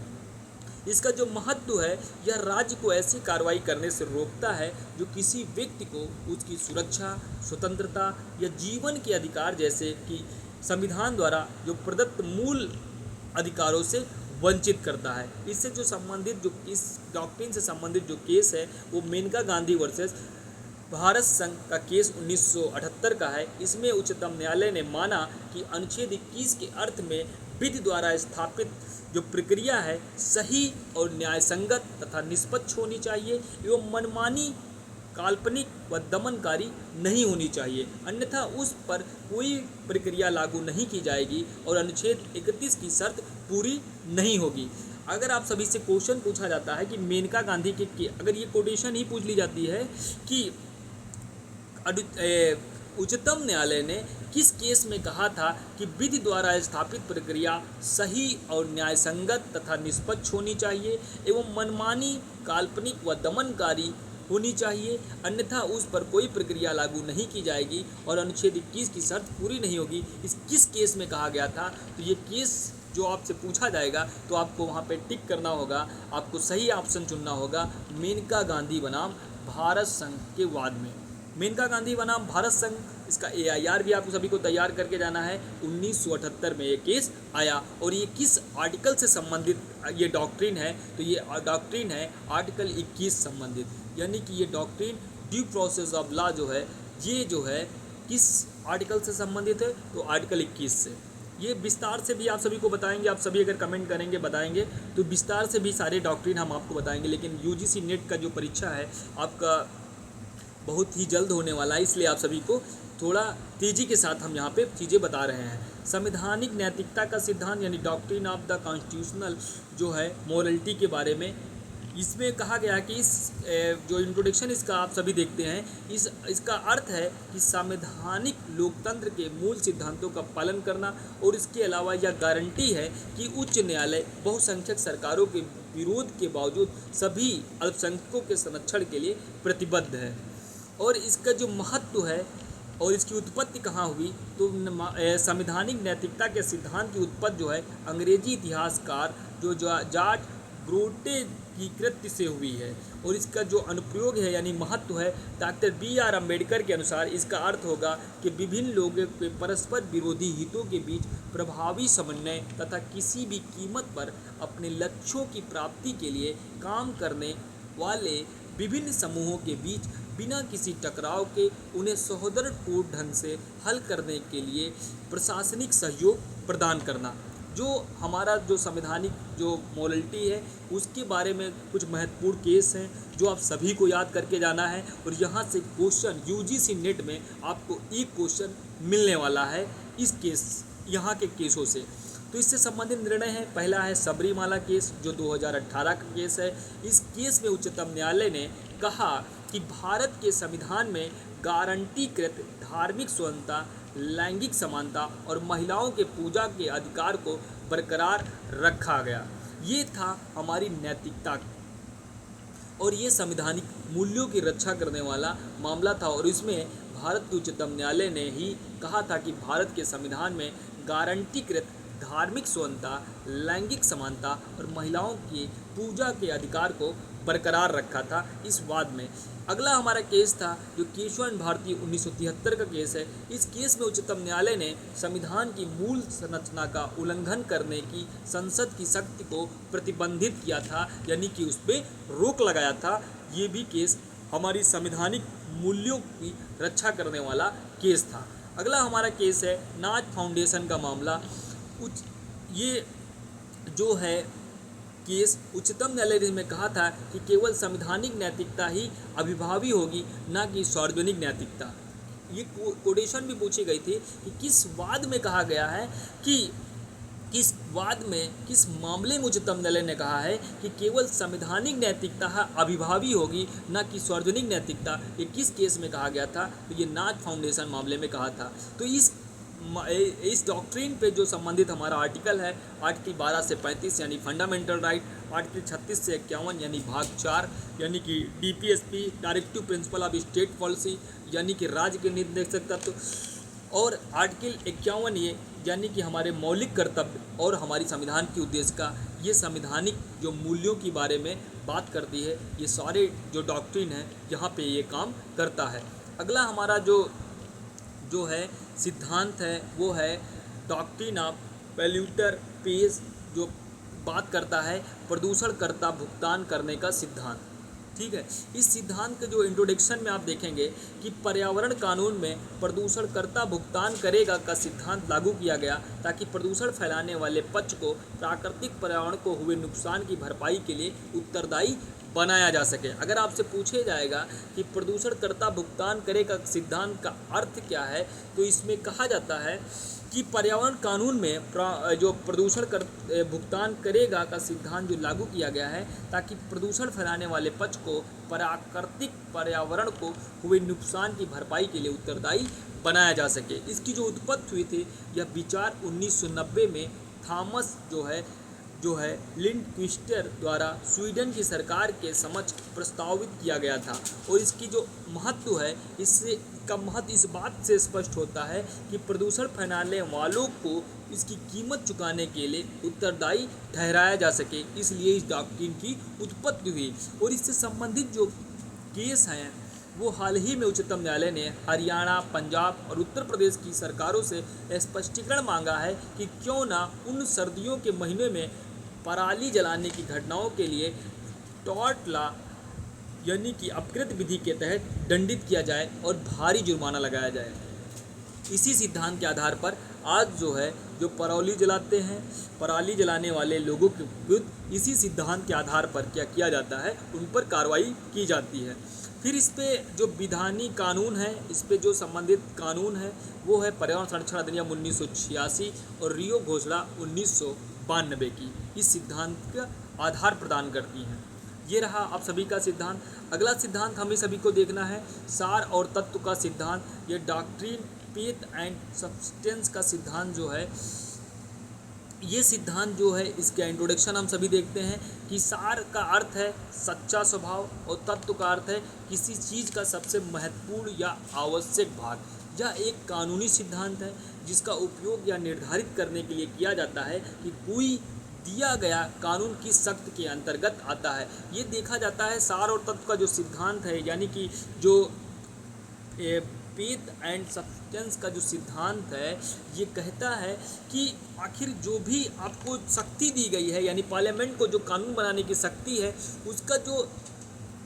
इसका जो महत्व है, यह राज्य को ऐसी कार्रवाई करने से रोकता है जो किसी व्यक्ति को उसकी सुरक्षा, स्वतंत्रता या जीवन के अधिकार जैसे कि संविधान द्वारा जो प्रदत्त मूल अधिकारों से वंचित करता है। इससे जो संबंधित जो इस डॉक्ट्रिन से संबंधित जो केस है वो मेनका गांधी वर्सेस भारत संघ का केस 1978 का है। इसमें उच्चतम न्यायालय ने माना कि अनुच्छेद 21 के अर्थ में विधि द्वारा स्थापित जो प्रक्रिया है सही और न्यायसंगत तथा निष्पक्ष होनी चाहिए एवं मनमानी, काल्पनिक व दमनकारी नहीं होनी चाहिए, अन्यथा उस पर कोई प्रक्रिया लागू नहीं की जाएगी और अनुच्छेद 31 की शर्त पूरी नहीं होगी। अगर आप सभी से क्वेश्चन पूछा जाता है कि मेनका गांधी के अगर ये कोटेशन ही पूछ ली जाती है कि उच्चतम न्यायालय ने किस केस में कहा था कि विधि द्वारा स्थापित प्रक्रिया सही और न्यायसंगत तथा निष्पक्ष होनी चाहिए एवं मनमानी, काल्पनिक व दमनकारी होनी चाहिए, अन्यथा उस पर कोई प्रक्रिया लागू नहीं की जाएगी और अनुच्छेद 21 की शर्त पूरी नहीं होगी, इस किस केस में कहा गया था। तो ये केस जो आपसे पूछा जाएगा तो आपको वहाँ पे टिक करना होगा, आपको सही ऑप्शन चुनना होगा मेनका गांधी बनाम भारत संघ के वाद में। मेनका गांधी बनाम भारत संघ, इसका AIR भी आपको सभी को तैयार करके जाना है। 1978 में ये केस आया और ये किस आर्टिकल से संबंधित ये डॉक्ट्रिन है, तो ये डॉक्ट्रिन है आर्टिकल 21 संबंधित, यानी कि ये doctrine due process of law जो है ये जो है किस आर्टिकल से संबंधित है, तो आर्टिकल 21 से। ये विस्तार से भी आप सभी को बताएंगे, आप सभी अगर कमेंट करेंगे बताएंगे तो विस्तार से भी सारे डॉक्ट्रिन हम आपको बताएंगे। लेकिन UGC नेट का जो परीक्षा है आपका बहुत ही जल्द होने वाला है, इसलिए आप सभी को थोड़ा तेज़ी के साथ हम यहाँ पे चीज़ें बता रहे हैं। संवैधानिक नैतिकता का सिद्धांत यानी डॉक्ट्रिन ऑफ द कॉन्स्टिट्यूशनल जो है मोरलिटी के बारे में इसमें कहा गया कि इस जो इंट्रोडक्शन इसका आप सभी देखते हैं, इसका अर्थ है कि संवैधानिक लोकतंत्र के मूल सिद्धांतों का पालन करना, और इसके अलावा यह गारंटी है कि उच्च न्यायालय बहुसंख्यक सरकारों के विरोध के बावजूद सभी अल्पसंख्यकों के संरक्षण के लिए प्रतिबद्ध है। और इसका जो महत्व है और इसकी उत्पत्ति कहाँ हुई, तो संवैधानिक नैतिकता के सिद्धांत की उत्पत्ति जो है अंग्रेजी इतिहासकार जो जॉर्ज ग्रोटे की कृत्य से हुई है। और इसका जो अनुप्रयोग है यानी महत्व है, डॉक्टर B.R. अम्बेडकर के अनुसार इसका अर्थ होगा कि विभिन्न लोगों के परस्पर विरोधी हितों के बीच प्रभावी समन्वय तथा किसी भी कीमत पर अपने लक्ष्यों की प्राप्ति के लिए काम करने वाले विभिन्न समूहों के बीच बिना किसी टकराव के उन्हें सौहार्दपूर्ण ढंग से हल करने के लिए प्रशासनिक सहयोग प्रदान करना। जो हमारा जो संवैधानिक जो मोरालिटी है उसके बारे में कुछ महत्वपूर्ण केस हैं जो आप सभी को याद करके जाना है। और यहाँ से क्वेश्चन UGC नेट में आपको एक क्वेश्चन मिलने वाला है इस केस, यहाँ के केसों से। तो इससे संबंधित निर्णय है, पहला है सबरीमाला केस जो 2018 का केस है। इस केस में उच्चतम न्यायालय ने कहा कि भारत के संविधान में गारंटीकृत धार्मिक स्वतंत्रता, लैंगिक समानता और महिलाओं के पूजा के अधिकार को बरकरार रखा गया। ये था हमारी नैतिकता और ये संवैधानिक मूल्यों की रक्षा करने वाला मामला था। और इसमें भारत के उच्चतम न्यायालय ने ही कहा था कि भारत के संविधान में गारंटीकृत धार्मिक स्वतंत्रता, लैंगिक समानता और महिलाओं की पूजा के अधिकार को बरकरार रखा था इस वाद में। अगला हमारा केस था जो केशवन भारती 1973 का केस है। इस केस में उच्चतम न्यायालय ने संविधान की मूल संरचना का उल्लंघन करने की संसद की शक्ति को प्रतिबंधित किया था, यानी कि उस पर रोक लगाया था। ये भी केस हमारी संवैधानिक मूल्यों की रक्षा करने वाला केस था। अगला हमारा केस है नाज फाउंडेशन का मामला। ये जो है केस उच्चतम न्यायालय में कहा था कि केवल संवैधानिक नैतिकता ही अभिभावी होगी, ना कि सार्वजनिक नैतिकता। ये कोटेशन भी पूछी गई थी कि किस वाद में कहा गया है कि किस मामले में उच्चतम न्यायालय ने कहा है कि केवल संवैधानिक नैतिकता अभिभावी होगी, ना कि सार्वजनिक नैतिकता। ये किस केस में कहा गया था, तो ये नाज फाउंडेशन मामले में कहा था। तो इस डॉक्ट्रिन पे जो संबंधित हमारा आर्टिकल है, आर्टिकल 12 से 35 यानी फंडामेंटल राइट, आर्टिकल 36 से 51 यानी भाग 4 यानी कि DPSP directive principle of state policy यानी कि राज्य के निर्देशक तत्व, और आर्टिकल 51 ये यानी कि हमारे मौलिक कर्तव्य और हमारी संविधान की उद्देश्य का, ये संवैधानिक जो मूल्यों के बारे में बात करती है। ये सारे जो डॉक्ट्रिन है यहाँ पे ये काम करता है। अगला हमारा जो है सिद्धांत है वो है डॉक्ट्रिन ऑफ पैल्यूटर पेज, जो बात करता है प्रदूषणकर्ता भुगतान करने का सिद्धांत। ठीक है, इस सिद्धांत के जो इंट्रोडक्शन में आप देखेंगे कि पर्यावरण कानून में प्रदूषणकर्ता भुगतान करेगा का सिद्धांत लागू किया गया ताकि प्रदूषण फैलाने वाले पक्ष को प्राकृतिक पर्यावरण को हुए नुकसान की भरपाई के लिए उत्तरदायी बनाया जा सके। अगर आपसे पूछे जाएगा कि प्रदूषणकर्ता भुगतान करेगा सिद्धांत का अर्थ क्या है, तो इसमें कहा जाता है कि पर्यावरण कानून में जो प्रदूषण भुगतान करेगा का सिद्धांत जो लागू किया गया है ताकि प्रदूषण फैलाने वाले पक्ष को प्राकृतिक पर्यावरण को हुए नुकसान की भरपाई के लिए उत्तरदायी बनाया जा सके। इसकी जो उत्पत्ति हुई थी, यह विचार 1990 में थॉमस जो है लिंडक्विस्टर द्वारा स्वीडन की सरकार के समक्ष प्रस्तावित किया गया था। और इसकी जो महत्व है, इससे का महत्व इस बात से स्पष्ट होता है कि प्रदूषण फैलाने वालों को इसकी कीमत चुकाने के लिए उत्तरदायी ठहराया जा सके, इसलिए इस डॉक्ट्रिन की उत्पत्ति हुई। और इससे संबंधित जो केस हैं वो हाल ही में उच्चतम न्यायालय ने हरियाणा, पंजाब और उत्तर प्रदेश की सरकारों से स्पष्टीकरण मांगा है कि क्यों ना उन सर्दियों के महीने में पराली जलाने की घटनाओं के लिए टॉर्ट लॉ यानी कि अपकृत विधि के तहत दंडित किया जाए और भारी जुर्माना लगाया जाए। इसी सिद्धांत के आधार पर आज जो पराली जलाते हैं, पराली जलाने वाले लोगों के विरुद्ध इसी सिद्धांत के आधार पर क्या किया जाता है, उन पर कार्रवाई की जाती है। फिर इस पे जो विधानी कानून है, इस पे जो संबंधित कानून है वो है पर्यावरण संरक्षण अधिनियम 1986 और रियो घोषणा 1992 की इस सिद्धांत का आधार प्रदान करती हैं। ये रहा आप सभी का सिद्धांत। अगला सिद्धांत हमें सभी को देखना है सार और तत्व का सिद्धांत। ये डॉक्ट्रिन फेथ एंड सब्सटेंस का सिद्धांत जो है, ये सिद्धांत जो है इसका इंट्रोडक्शन हम सभी देखते हैं कि सार का अर्थ है सच्चा स्वभाव और तत्व का अर्थ है किसी चीज़ का सबसे महत्वपूर्ण या आवश्यक भाग। यह एक कानूनी सिद्धांत है जिसका उपयोग यह निर्धारित करने के लिए किया जाता है कि कोई दिया गया कानून किस शर्त के अंतर्गत आता है। ये देखा जाता है सार और तत्व का जो सिद्धांत है, यानी कि जो फेथ एंड सब्सटेंस का जो सिद्धांत है, ये कहता है कि आखिर जो भी आपको शक्ति दी गई है, यानी पार्लियामेंट को जो कानून बनाने की शक्ति है, उसका जो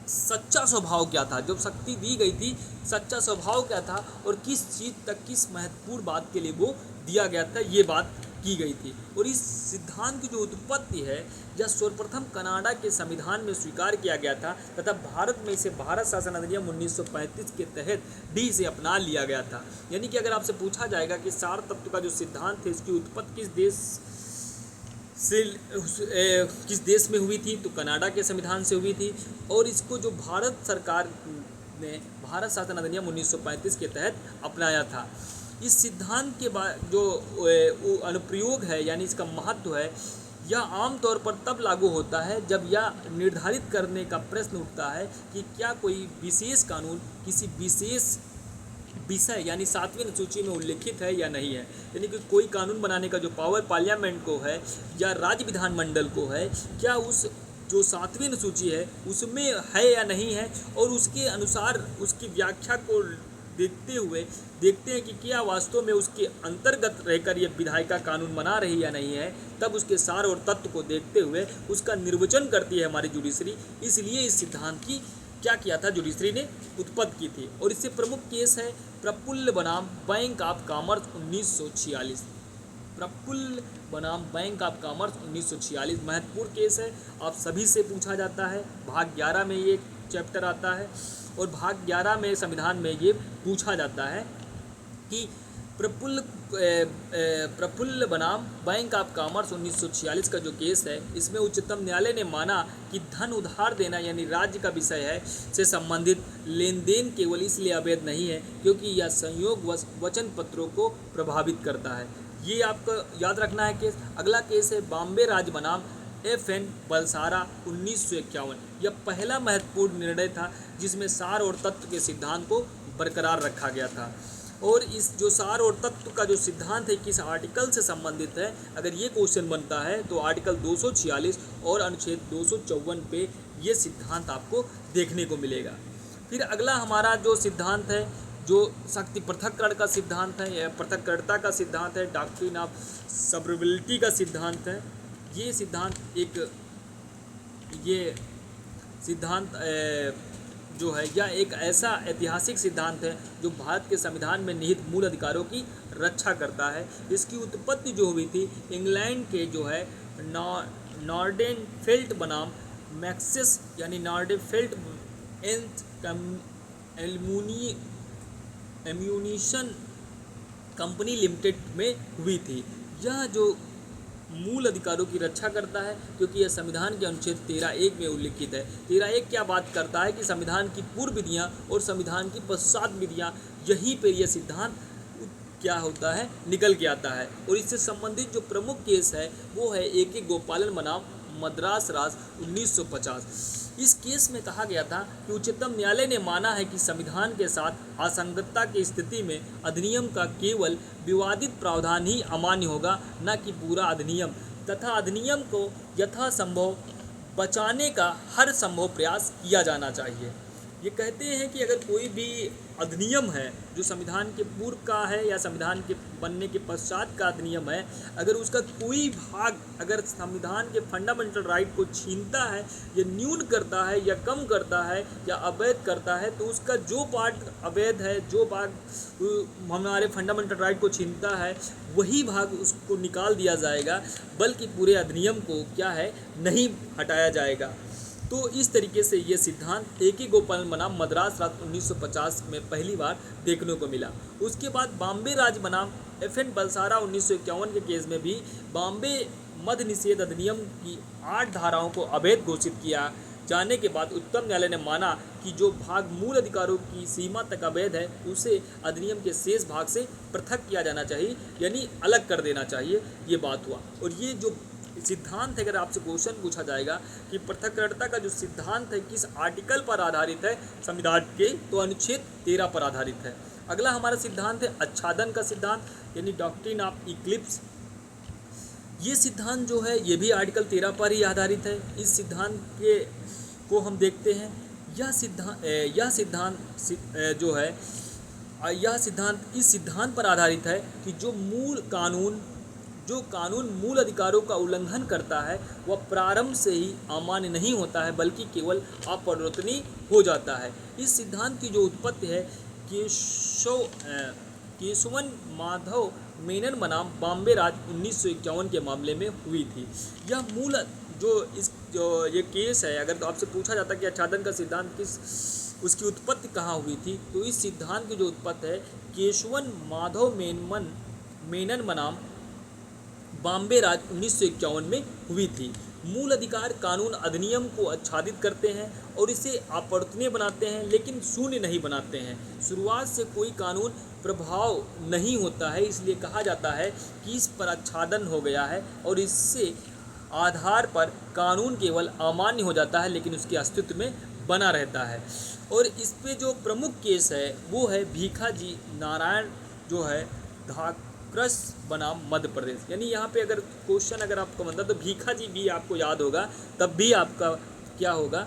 सच्चा स्वभाव क्या था, जो शक्ति दी गई थी सच्चा स्वभाव क्या था और किस चीज़ तक किस महत्वपूर्ण बात के लिए वो दिया गया था, ये बात की गई थी। और इस सिद्धांत की जो उत्पत्ति है यह सर्वप्रथम कनाडा के संविधान में स्वीकार किया गया था तथा भारत में इसे भारत शासन अधिनियम 1935 के तहत भी इसे अपना लिया गया था। यानी कि अगर आपसे पूछा जाएगा कि सार तत्व का जो सिद्धांत है इसकी उत्पत्ति किस देश में हुई थी, तो कनाडा के संविधान से हुई थी। और इसको जो भारत सरकार ने भारत शासन अधिनियम 1935 के तहत अपनाया था। इस सिद्धांत के बाद जो अनुप्रयोग है, यानी इसका महत्व है, यह आमतौर पर तब लागू होता है जब यह निर्धारित करने का प्रश्न उठता है कि क्या कोई विशेष कानून किसी विशेष विषय यानी 7वीं अनुसूची में उल्लिखित है या नहीं है। यानी कि कोई कानून बनाने का जो पावर पार्लियामेंट को है या राज्य विधानमंडल को है, क्या उस जो 7वीं अनुसूची है उसमें है या नहीं है, और उसके अनुसार उसकी व्याख्या को देखते हैं कि क्या वास्तव में उसके अंतर्गत रहकर ये विधायिका कानून बना रही या नहीं है। तब उसके सार और तत्व को देखते हुए उसका निर्वचन करती है हमारी जुडिशरी। इसलिए इस सिद्धांत की क्या किया था, जुडिशरी ने उत्पत्ति की थी। और इससे प्रमुख केस है प्रफुल्ल बनाम बैंक ऑफ कॉमर्स 1946। प्रफुल्ल बनाम बैंक ऑफ कॉमर्स 1946 महत्वपूर्ण केस है, आप सभी से पूछा जाता है। भाग 11 में ये चैप्टर आता है और भाग 11 में संविधान में ये पूछा जाता है कि प्रफुल्ल बनाम बैंक ऑफ कॉमर्स 1946 का जो केस है, इसमें उच्चतम न्यायालय ने माना कि धन उधार देना यानी राज्य का विषय है से संबंधित लेन देन केवल इसलिए अवैध नहीं है क्योंकि यह संयोग वचन पत्रों को प्रभावित करता है। ये आपको याद रखना है केस। अगला केस है बॉम्बे राज्य बनाम FN बलसारा 1951। यह पहला महत्वपूर्ण निर्णय था जिसमें सार और तत्व के सिद्धांत को बरकरार रखा गया था। और इस जो सार और तत्व का जो सिद्धांत है किस आर्टिकल से संबंधित है, अगर ये क्वेश्चन बनता है तो आर्टिकल 246 और अनुच्छेद 254 पे ये सिद्धांत आपको देखने को मिलेगा। फिर अगला हमारा जो सिद्धांत है, जो शक्ति पृथक्करण का सिद्धांत है या पृथक्करणता का सिद्धांत है, डॉक्ट्रिन ऑफ सेवरेबिलिटी का सिद्धांत है। ये सिद्धांत जो है यह एक ऐसा ऐतिहासिक सिद्धांत है जो भारत के संविधान में निहित मूल अधिकारों की रक्षा करता है। इसकी उत्पत्ति जो हुई थी इंग्लैंड के जो है नॉर्डेनफेल्ट बनाम मैक्सिस यानी नॉर्डेनफेल्ट एम्यूनिशन कंपनी लिमिटेड में हुई थी। यह जो मूल अधिकारों की रक्षा करता है क्योंकि यह संविधान के अनुच्छेद 13(1) में उल्लिखित है। 13(1) क्या बात करता है कि संविधान की पूर्व विधियाँ और संविधान की पश्चात विधियाँ, यहीं पर यह सिद्धांत क्या होता है निकल के आता है। और इससे संबंधित जो प्रमुख केस है वो है AK गोपालन बनाम मद्रास राज्य 1950। इस केस में कहा गया था कि उच्चतम न्यायालय ने माना है कि संविधान के साथ असंगतता की स्थिति में अधिनियम का केवल विवादित प्रावधान ही अमान्य होगा, न कि पूरा अधिनियम, तथा अधिनियम को यथासंभव बचाने का हर संभव प्रयास किया जाना चाहिए। ये कहते हैं कि अगर कोई भी अधिनियम है जो संविधान के पूर्व का है या संविधान के बनने के पश्चात का अधिनियम है, अगर उसका कोई भाग अगर संविधान के फंडामेंटल राइट को छीनता है या न्यून करता है या कम करता है या अवैध करता है, तो उसका जो पार्ट अवैध है, जो भाग हमारे फंडामेंटल राइट को छीनता है, वही भाग उसको निकाल दिया जाएगा, बल्कि पूरे अधिनियम को क्या है नहीं हटाया जाएगा। तो इस तरीके से ये सिद्धांत AK गोपालन बनाम मद्रास राज्य 1950 में पहली बार देखने को मिला। उसके बाद बॉम्बे राज्य बनाम FN बलसारा 1951 के केस में भी बॉम्बे मद्य निषेध अधिनियम की 8 धाराओं को अवैध घोषित किया जाने के बाद उच्चतम न्यायालय ने माना कि जो भाग मूल अधिकारों की सीमा तक अवैध है उसे अधिनियम के शेष भाग से पृथक किया जाना चाहिए, यानी अलग कर देना चाहिए। ये बात हुआ। और ये जो सिद्धांत है, अगर आपसे क्वेश्चन पूछा जाएगा कि पृथकता का जो सिद्धांत है किस आर्टिकल पर आधारित है संविधान के, तो अनुच्छेद 13 पर आधारित है। अगला हमारा सिद्धांत है आच्छादन का सिद्धांत, यानी डॉक्ट्रिन ऑफ इक्लिप्स। ये सिद्धांत जो है ये भी आर्टिकल 13 पर ही आधारित है। इस सिद्धांत के को हम देखते हैं। यह सिद्धांत इस सिद्धांत पर आधारित है कि जो कानून मूल अधिकारों का उल्लंघन करता है वह प्रारंभ से ही अमान्य नहीं होता है बल्कि केवल अपरिवर्तनीय हो जाता है। इस सिद्धांत की जो उत्पत्ति है केशवन माधव मेनन बनाम बॉम्बे राज्य 1951 के मामले में हुई थी। यह मूल जो ये केस है, अगर तो आपसे पूछा जाता कि आच्छादन का सिद्धांत उसकी उत्पत्ति कहाँ हुई थी, तो इस सिद्धांत की जो उत्पत्ति है केशवन माधव मेनन बनाम बॉम्बे राज्य 1951 में हुई थी। मूल अधिकार कानून अधिनियम को आच्छादित करते हैं और इसे अपरिवर्तनीय बनाते हैं, लेकिन शून्य नहीं बनाते हैं। शुरुआत से कोई कानून प्रभाव नहीं होता है, इसलिए कहा जाता है कि इस पर आच्छादन हो गया है और इससे आधार पर कानून केवल अमान्य हो जाता है लेकिन उसके अस्तित्व में बना रहता है। और इस पे जो प्रमुख केस है वो है भीखाजी नारायण जो है धाक्रस बनाम मध्य प्रदेश। यानी यहाँ पे अगर क्वेश्चन अगर आपको बनता तो भीखाजी भी आपको याद होगा, तब भी आपका क्या होगा।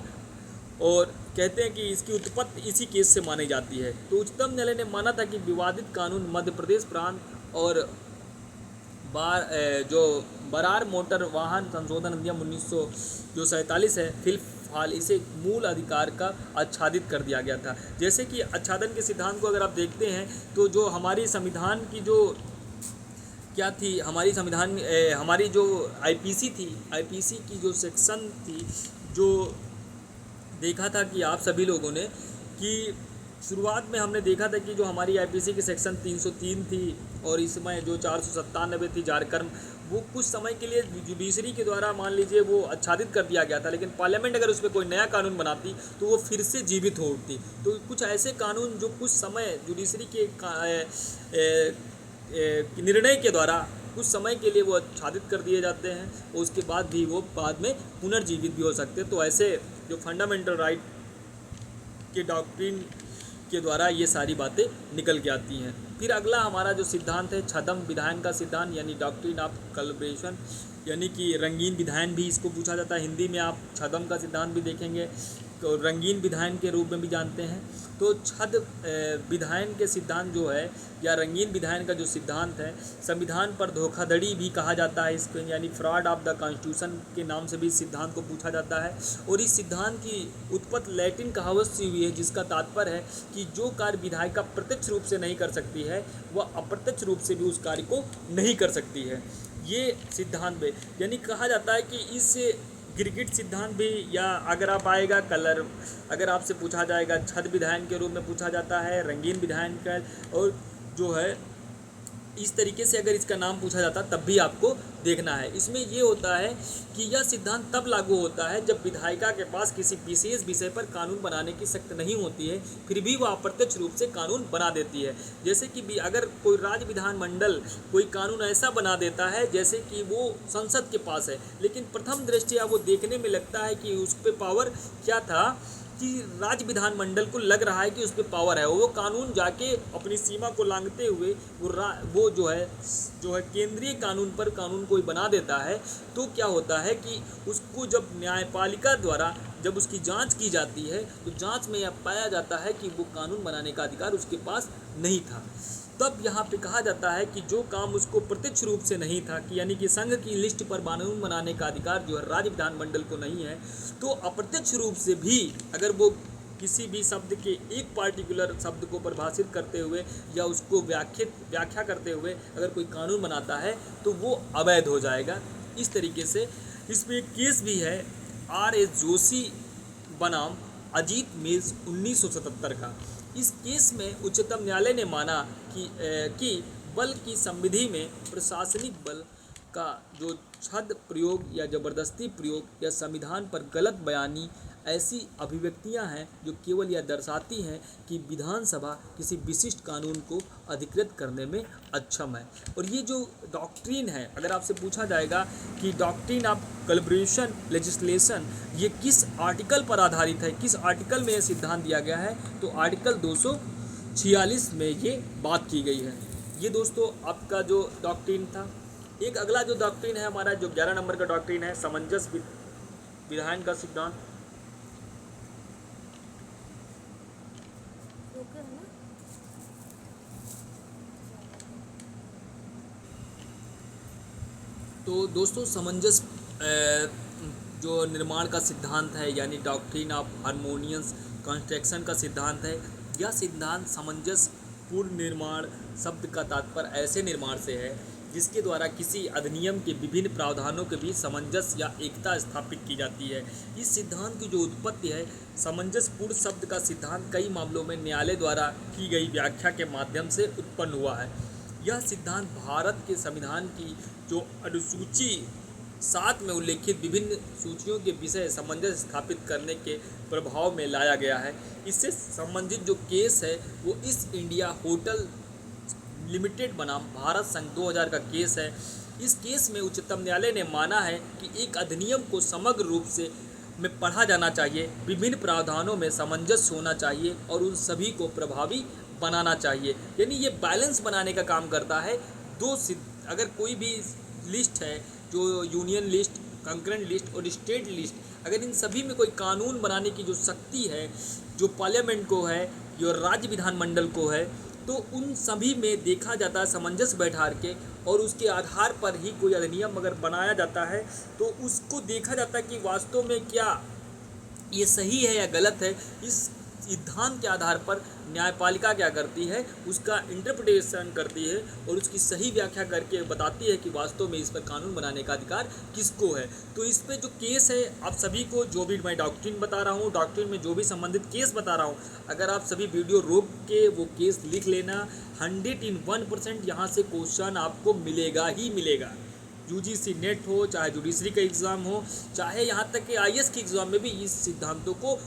और कहते हैं कि इसकी उत्पत्ति इसी केस से मानी जाती है। तो उच्चतम न्यायालय ने माना था कि विवादित कानून मध्य प्रदेश प्रांत और बरार मोटर वाहन संशोधन अधिनियम 1947 है, फिलहाल इसे मूल अधिकार का आच्छादित कर दिया गया था। जैसे कि आच्छादन के सिद्धांत को अगर आप देखते हैं तो जो हमारी संविधान की जो क्या थी, हमारी जो आईपीसी थी, आईपीसी की जो सेक्शन थी, जो देखा था कि आप सभी लोगों ने कि शुरुआत में हमने देखा था कि जो हमारी आईपीसी की सेक्शन 303 थी और इसमें जो 497 थी जारकर्म, वो कुछ समय के लिए जुडिशरी के द्वारा मान लीजिए वो आच्छादित कर दिया गया था, लेकिन पार्लियामेंट अगर उस पर कोई नया कानून बनाती तो वो फिर से जीवित हो उठती। तो कुछ ऐसे कानून जो कुछ समय जुडिशरी के निर्णय के द्वारा कुछ समय के लिए वो आच्छादित कर दिए जाते हैं और उसके बाद भी वो बाद में पुनर्जीवित भी हो सकते हैं। तो ऐसे जो फंडामेंटल राइट के डॉक्ट्रिन के द्वारा ये सारी बातें निकल के आती हैं। फिर अगला हमारा जो सिद्धांत है छद्म विधायन का सिद्धांत, यानी डॉक्ट्रिन ऑफ कलब्रेशन, यानी कि रंगीन विधायन भी इसको पूछा जाता है। हिंदी में आप छद्म का सिद्धांत भी देखेंगे तो रंगीन विधायन के रूप में भी जानते हैं। तो विधायन के सिद्धांत जो है या रंगीन विधायन का जो सिद्धांत है, संविधान पर धोखाधड़ी भी कहा जाता है इसको, यानी फ्रॉड ऑफ द कॉन्स्टिट्यूशन के नाम से भी इस सिद्धांत को पूछा जाता है। और इस सिद्धांत की उत्पत्ति लैटिन कहावत से हुई है, जिसका तात्पर्य है कि जो कार्य विधायिका प्रत्यक्ष रूप से नहीं कर सकती है वह अप्रत्यक्ष रूप से भी उस कार्य को नहीं कर सकती है। ये सिद्धांत में यानी कहा जाता है कि इस गिरगिट सिद्धांत भी, या अगर आप आएगा कलर, अगर आपसे पूछा जाएगा छद विधायन के रूप में पूछा जाता है, रंगीन विधायन का, और जो है इस तरीके से अगर इसका नाम पूछा जाता तब भी आपको देखना है। इसमें ये होता है कि यह सिद्धांत तब लागू होता है जब विधायिका के पास किसी विशेष विषय पर कानून बनाने की शक्ति नहीं होती है, फिर भी वह अप्रत्यक्ष रूप से कानून बना देती है। जैसे कि अगर कोई राज्य विधानमंडल कोई कानून ऐसा बना देता है जैसे कि वो संसद के पास है, लेकिन प्रथम दृष्टया वो देखने में लगता है कि उस पर पावर क्या था कि राज्य विधानमंडल को लग रहा है कि उस पर पावर है, वो कानून जाके अपनी सीमा को लांघते हुए वो जो है केंद्रीय कानून पर कानून कोई बना देता है। तो क्या होता है कि उसको जब न्यायपालिका द्वारा जब उसकी जांच की जाती है तो जांच में यह पाया जाता है कि वो कानून बनाने का अधिकार उसके पास नहीं था। तब यहाँ पे कहा जाता है कि जो काम उसको प्रत्यक्ष रूप से नहीं था, कि यानी कि संघ की लिस्ट पर कानून बनाने का अधिकार जो है राज्य विधानमंडल को नहीं है, तो अप्रत्यक्ष रूप से भी अगर वो किसी भी शब्द के एक पार्टिकुलर शब्द को परिभाषित करते हुए या उसको व्याख्या करते हुए अगर कोई कानून बनाता है तो वो अवैध हो जाएगा। इस तरीके से इसमें एक केस भी है R.S. जोशी बनाम अजीत मिल्स 1977 का। इस केस में उच्चतम न्यायालय ने माना कि बल की संविधि में प्रशासनिक बल का जो छद प्रयोग या ज़बरदस्ती प्रयोग या संविधान पर गलत बयानी ऐसी अभिव्यक्तियां हैं जो केवल यह दर्शाती हैं कि विधानसभा किसी विशिष्ट कानून को अधिकृत करने में अक्षम है। और ये जो डॉक्ट्रिन है, अगर आपसे पूछा जाएगा कि डॉक्ट्रिन ऑफ कैलिब्रेशन लेजिस्लेशन ये किस आर्टिकल पर आधारित है, किस आर्टिकल में यह सिद्धांत दिया गया है, तो आर्टिकल 246 में ये बात की गई है। ये दोस्तों आपका जो डॉक्ट्रिन था। एक अगला जो डॉक्ट्रिन है हमारा, जो 11 नंबर का डॉक्ट्रिन है, सामंजस्य विधान का सिद्धांत। तो दोस्तों सामंजस्य जो निर्माण का सिद्धांत है, यानी डॉक्ट्रिन ऑफ हार्मोनियस कंस्ट्रक्शन का सिद्धांत है। यह सिद्धांत सामंजस्य पूर्ण निर्माण शब्द का तात्पर्य ऐसे निर्माण से है जिसके द्वारा किसी अधिनियम के विभिन्न प्रावधानों के बीच सामंजस्य या एकता स्थापित की जाती है। इस सिद्धांत की जो उत्पत्ति है, सामंजस्यपूर्ण शब्द का सिद्धांत कई मामलों में न्यायालय द्वारा की गई व्याख्या के माध्यम से उत्पन्न हुआ है। यह सिद्धांत भारत के संविधान की जो अनुसूची 7 में उल्लेखित विभिन्न सूचियों के विषय सामंजस्य स्थापित करने के प्रभाव में लाया गया है। इससे संबंधित जो केस है वो ईस्ट इंडिया होटल लिमिटेड बनाम भारत संघ 2000 का केस है। इस केस में उच्चतम न्यायालय ने माना है कि एक अधिनियम को समग्र रूप से में पढ़ा जाना चाहिए, विभिन्न प्रावधानों में सामंजस्य होना चाहिए और उन सभी को प्रभावी बनाना चाहिए। यानी ये बैलेंस बनाने का काम करता है। अगर कोई भी लिस्ट है, जो यूनियन लिस्ट, कंकरेंट लिस्ट और स्टेट लिस्ट, अगर इन सभी में कोई कानून बनाने की जो शक्ति है, जो पार्लियामेंट को है, जो राज्य विधानमंडल को है, तो उन सभी में देखा जाता है सामंजस्य बैठा के, और उसके आधार पर ही कोई अधिनियम अगर बनाया जाता है तो उसको देखा जाता है कि वास्तव में क्या ये सही है या गलत है। इस सिद्धांत के आधार पर न्यायपालिका क्या करती है, उसका इंटरप्रिटेशन करती है और उसकी सही व्याख्या करके बताती है कि वास्तव में इस पर कानून बनाने का अधिकार किसको है। तो इस पे जो केस है, आप सभी को जो भी मैं डॉक्ट्रिन बता रहा हूँ, डॉक्ट्रिन में जो भी संबंधित केस बता रहा हूँ, अगर आप सभी वीडियो रोक के वो केस लिख लेना, 101% यहाँ से क्वेश्चन आपको मिलेगा ही मिलेगा। यूजीसी नेट हो, चाहे जुडिशरी का एग्ज़ाम हो, चाहे यहाँ तक कि आईएएस के एग्ज़ाम में भी इस सिद्धांतों को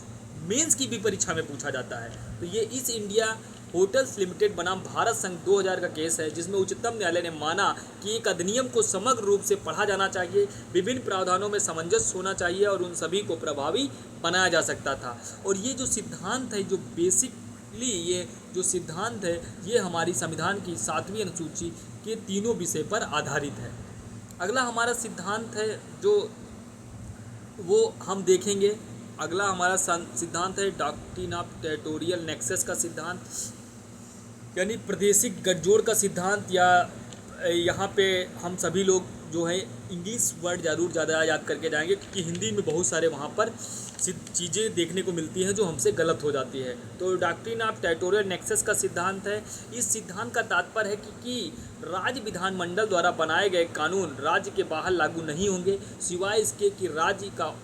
मेंस की भी परीक्षा में पूछा जाता है। तो ये ईस्ट इंडिया होटल्स लिमिटेड बनाम भारत संघ 2000 का केस है, जिसमें उच्चतम न्यायालय ने माना कि एक अधिनियम को समग्र रूप से पढ़ा जाना चाहिए, विभिन्न प्रावधानों में सामंजस्य होना चाहिए और उन सभी को प्रभावी बनाया जा सकता था। और ये जो सिद्धांत है, जो बेसिकली ये जो सिद्धांत है, ये हमारी संविधान की 7वीं अनुसूची के तीनों विषय पर आधारित है। अगला हमारा सिद्धांत है जो वो हम देखेंगे। अगला हमारा सिद्धांत है डॉक्ट्रिन ऑफ टेरिटोरियल नेक्सस का सिद्धांत, यानी प्रादेशिक गठजोड़ का सिद्धांत। या यहाँ पे हम सभी लोग जो है इंग्लिश वर्ड ज़रूर ज़्यादा याद करके जाएंगे, क्योंकि हिंदी में बहुत सारे वहाँ पर चीज़ें देखने को मिलती हैं जो हमसे गलत हो जाती है। तो डॉक्ट्रिन ऑफ टेरिटोरियल नेक्सस का सिद्धांत है। इस सिद्धांत का तात्पर्य है कि राज्य विधानमंडल द्वारा बनाए गए कानून राज्य के बाहर लागू नहीं होंगे, सिवाय इसके कि राज्य का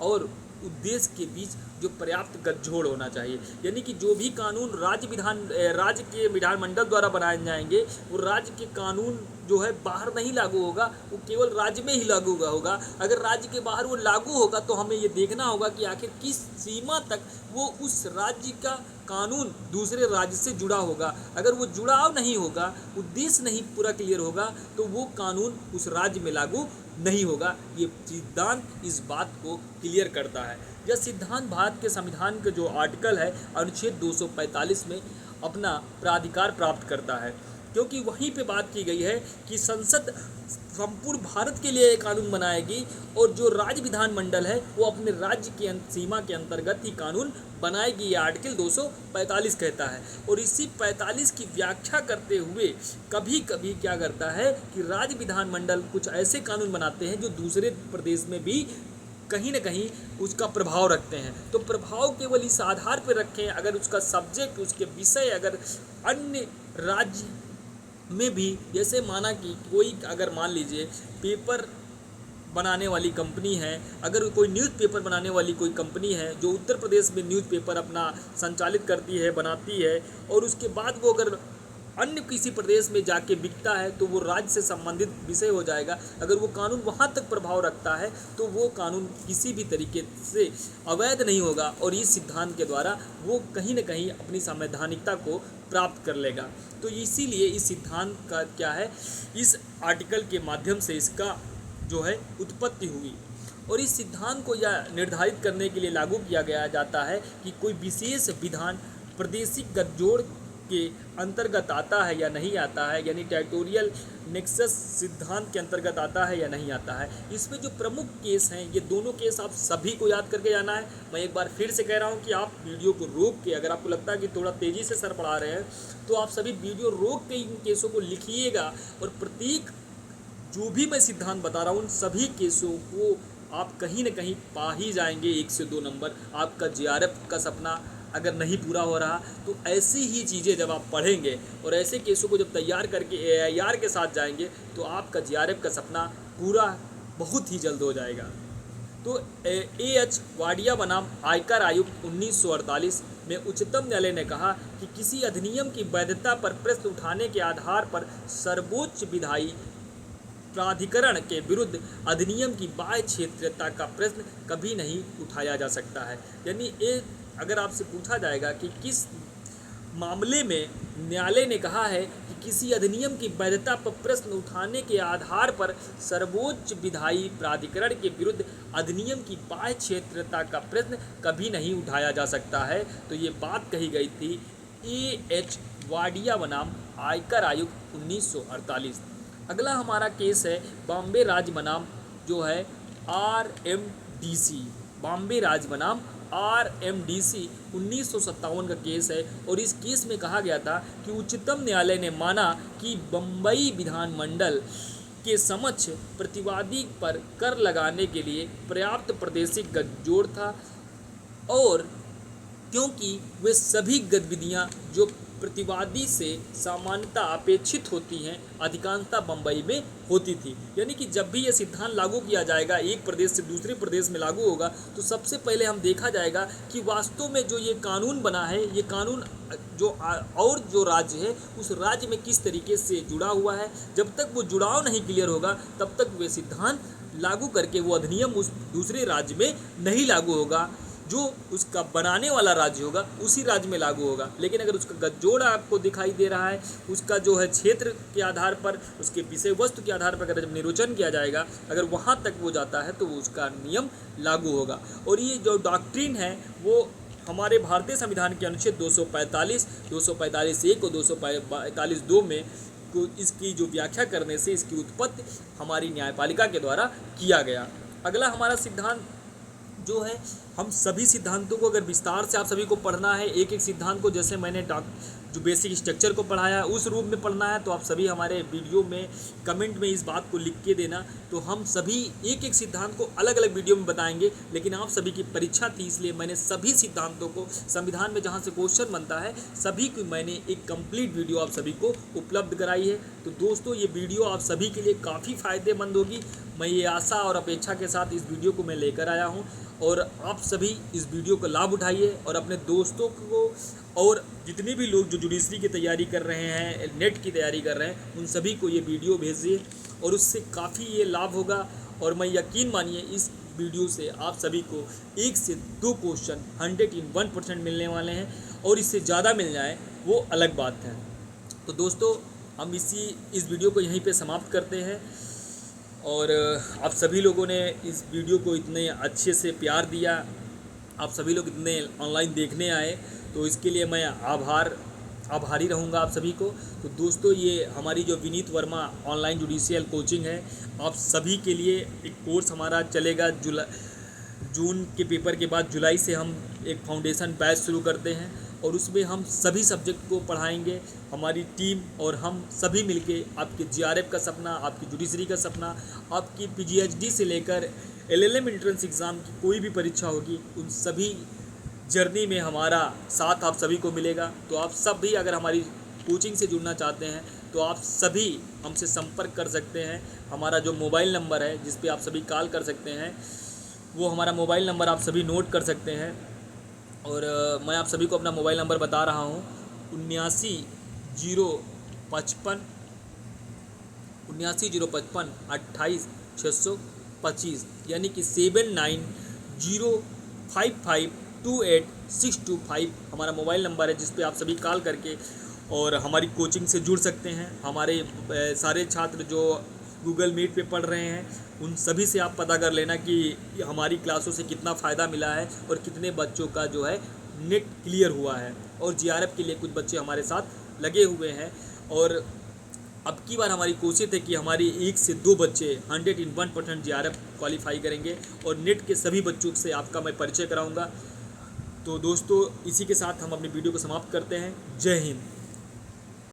और उद्देश्य के बीच जो पर्याप्त गठजोड़ होना चाहिए। यानी कि जो भी कानून राज्य के विधानमंडल द्वारा बनाए जाएंगे, वो राज्य के कानून जो है बाहर नहीं लागू होगा, वो केवल राज्य में ही लागू होगा। अगर राज्य के बाहर वो लागू होगा तो हमें ये देखना होगा कि आखिर किस सीमा तक वो उस राज्य का कानून दूसरे राज्य से जुड़ा होगा। अगर वो जुड़ाव नहीं होगा, उद्देश्य नहीं पूरा क्लियर होगा, तो वो कानून उस राज्य में लागू नहीं होगा। ये सिद्धांत इस बात को क्लियर करता है। यह सिद्धांत भारत के संविधान के जो आर्टिकल है अनुच्छेद 245 में अपना प्राधिकार प्राप्त करता है, क्योंकि वहीं पे बात की गई है कि संसद संपूर्ण भारत के लिए एक कानून बनाएगी और जो राज्य विधानमंडल है वो अपने राज्य की सीमा के अंतर्गत ही कानून बनाएगी। ये आर्टिकल 245 कहता है। और इसी 45 की व्याख्या करते हुए कभी कभी क्या करता है कि राज्य विधानमंडल कुछ ऐसे कानून बनाते हैं जो दूसरे प्रदेश में भी कहीं ना कहीं उसका प्रभाव रखते हैं। तो प्रभाव केवल इस आधार पर रखें, अगर उसका सब्जेक्ट, उसके विषय अगर अन्य राज्य में भी, जैसे माना कि कोई अगर मान लीजिए पेपर बनाने वाली कंपनी है, अगर कोई न्यूज़पेपर बनाने वाली कोई कंपनी है जो उत्तर प्रदेश में न्यूज़पेपर अपना संचालित करती है, बनाती है, और उसके बाद वो अगर अन्य किसी प्रदेश में जाके बिकता है तो वो राज्य से संबंधित विषय हो जाएगा। अगर वो कानून वहाँ तक प्रभाव रखता है तो वो कानून किसी भी तरीके से अवैध नहीं होगा और इस सिद्धांत के द्वारा वो कहीं न कहीं अपनी संवैधानिकता को प्राप्त कर लेगा। तो इसीलिए इस सिद्धांत का क्या है, इस आर्टिकल के माध्यम से इसका जो है उत्पत्ति हुई और इस सिद्धांत को यह निर्धारित करने के लिए लागू किया गया जाता है कि कोई विशेष विधान प्रादेशिक गठजोड़ के अंतर्गत आता है या नहीं आता है, यानी टेरिटोरियल नेक्सस सिद्धांत के अंतर्गत आता है या नहीं आता है। इसमें जो प्रमुख केस हैं ये दोनों केस आप सभी को याद करके जाना है। मैं एक बार फिर से कह रहा हूँ कि आप वीडियो को रोक के, अगर आपको लगता है कि थोड़ा तेज़ी से सर पढ़ा रहे हैं तो आप सभी वीडियो रोक के इन केसों को लिखिएगा और प्रत्येक जो भी मैं सिद्धांत बता रहा हूँ उन सभी केसों को आप कहीं ना कहीं पा ही जाएंगे 1 से 2 नंबर। आपका जीआरएफ का सपना अगर नहीं पूरा हो रहा तो ऐसी ही चीज़ें जब आप पढ़ेंगे और ऐसे केसों को जब तैयार करके AIR के साथ जाएंगे तो आपका जीआरएफ का सपना पूरा बहुत ही जल्द हो जाएगा। तो AH वाडिया बनाम आयकर आयुक्त 1948 में उच्चतम न्यायालय ने कहा कि किसी अधिनियम की वैधता पर प्रश्न उठाने के आधार पर सर्वोच्च विधायी प्राधिकरण के विरुद्ध अधिनियम की बाह्य क्षेत्रता का प्रश्न कभी नहीं उठाया जा सकता है। यानी अगर आपसे पूछा जाएगा कि किस मामले में न्यायालय ने कहा है कि किसी अधिनियम की वैधता पर प्रश्न उठाने के आधार पर सर्वोच्च विधायी प्राधिकरण के विरुद्ध अधिनियम की बाह्य क्षेत्रता का प्रश्न कभी नहीं उठाया जा सकता है, तो ये बात कही गई थी AH वाडिया बनाम आयकर आयुक्त 1948। अगला हमारा केस है बॉम्बे राज्य बनाम जो है RMDC, बॉम्बे राज्य बनाम RMDC 1957 का केस है और इस केस में कहा गया था कि उच्चतम न्यायालय ने माना कि बम्बई विधानमंडल के समक्ष प्रतिवादी पर कर लगाने के लिए पर्याप्त प्रादेशिक गठजोड़ था और क्योंकि वे सभी गतिविधियां जो प्रतिवादी से सामान्यतः अपेक्षित होती हैं अधिकांशतः बम्बई में होती थी। यानी कि जब भी ये सिद्धांत लागू किया जाएगा, एक प्रदेश से दूसरे प्रदेश में लागू होगा, तो सबसे पहले हम देखा जाएगा कि वास्तव में जो ये कानून बना है, ये कानून जो राज्य है उस राज्य में किस तरीके से जुड़ा हुआ है। जब तक वो जुड़ाव नहीं क्लियर होगा तब तक वे सिद्धांत लागू करके वो अधिनियम उस दूसरे राज्य में नहीं लागू होगा। जो उसका बनाने वाला राज्य होगा उसी राज्य में लागू होगा। लेकिन अगर उसका गठजोड़ आपको दिखाई दे रहा है, उसका जो है क्षेत्र के आधार पर, उसके विषय वस्तु के आधार पर अगर जब निर्वचन किया जाएगा, अगर वहाँ तक वो जाता है तो वो उसका नियम लागू होगा। और ये जो डॉक्ट्रिन है वो हमारे भारतीय संविधान के अनुच्छेद 245(1) और 245(2) में इसकी जो व्याख्या करने से इसकी उत्पत्ति हमारी न्यायपालिका के द्वारा किया गया। अगला हमारा सिद्धांत जो है, हम सभी सिद्धांतों को अगर विस्तार से आप सभी को पढ़ना है, एक एक सिद्धांत को जैसे मैंने जो बेसिक स्ट्रक्चर को पढ़ाया है उस रूप में पढ़ना है, तो आप सभी हमारे वीडियो में कमेंट में इस बात को लिख के देना। तो हम सभी एक एक सिद्धांत को अलग अलग वीडियो में बताएंगे, लेकिन आप सभी की परीक्षा थी इसलिए मैंने सभी सिद्धांतों को संविधान में जहाँ से क्वेश्चन बनता है सभी की मैंने एक कंप्लीट वीडियो आप सभी को उपलब्ध कराई है। तो दोस्तों ये वीडियो आप सभी के लिए काफ़ी फ़ायदेमंद होगी। मैं ये आशा और अपेक्षा के साथ इस वीडियो को मैं लेकर आया हूँ और आप सभी इस वीडियो का लाभ उठाइए और अपने दोस्तों को और जितने भी लोग जो जुडिशरी की तैयारी कर रहे हैं, नेट की तैयारी कर रहे हैं, उन सभी को ये वीडियो भेजिए और उससे काफ़ी ये लाभ होगा। और मैं यकीन मानिए इस वीडियो से आप सभी को 1 से 2 क्वेश्चन 101% मिलने वाले हैं और इससे ज़्यादा मिल जाए वो अलग बात है। तो दोस्तों हम इस वीडियो को यहीं पे समाप्त करते हैं और आप सभी लोगों ने इस वीडियो को इतने अच्छे से प्यार दिया, आप सभी लोग इतने ऑनलाइन देखने आए, तो इसके लिए मैं आभारी रहूँगा आप सभी को। तो दोस्तों ये हमारी जो Vineet Verma online judicial coaching है, आप सभी के लिए एक कोर्स हमारा चलेगा। जून के पेपर के बाद जुलाई से हम एक फाउंडेशन बैच शुरू करते हैं और उसमें हम सभी सब्जेक्ट को पढ़ाएंगे। हमारी टीम और हम सभी मिलके आपके जीआरएफ का सपना, आपकी जुडिशरी का सपना, आपकी पीजीएचडी से लेकर एलएलएम एंट्रेंस एग्ज़ाम की कोई भी परीक्षा होगी, उन सभी जर्नी में हमारा साथ आप सभी को मिलेगा। तो आप सब भी अगर हमारी कोचिंग से जुड़ना चाहते हैं तो आप सभी हमसे संपर्क कर सकते हैं। हमारा जो मोबाइल नंबर है जिस पे आप सभी कॉल कर सकते हैं, वो हमारा मोबाइल नंबर आप सभी नोट कर सकते हैं। और मैं आप सभी को अपना मोबाइल नंबर बता रहा हूँ, 79 79055 यानी कि 7905528625 हमारा मोबाइल नंबर है, जिस पे आप सभी कॉल करके और हमारी कोचिंग से जुड़ सकते हैं। हमारे सारे छात्र जो गूगल मीट पे पढ़ रहे हैं उन सभी से आप पता कर लेना कि हमारी क्लासों से कितना फ़ायदा मिला है और कितने बच्चों का जो है नेट क्लियर हुआ है। और जीआरएफ के लिए कुछ बच्चे हमारे साथ लगे हुए हैं। और अब की बार हमारी कोशिश है कि हमारी 1 से 2 बच्चे 101% जीआरएफ क्वालिफाई करेंगे और नेट के सभी बच्चों से आपका मैं परिचय कराऊंगा। तो दोस्तों, इसी के साथ हम अपनी वीडियो को समाप्त करते हैं। जय हिंद।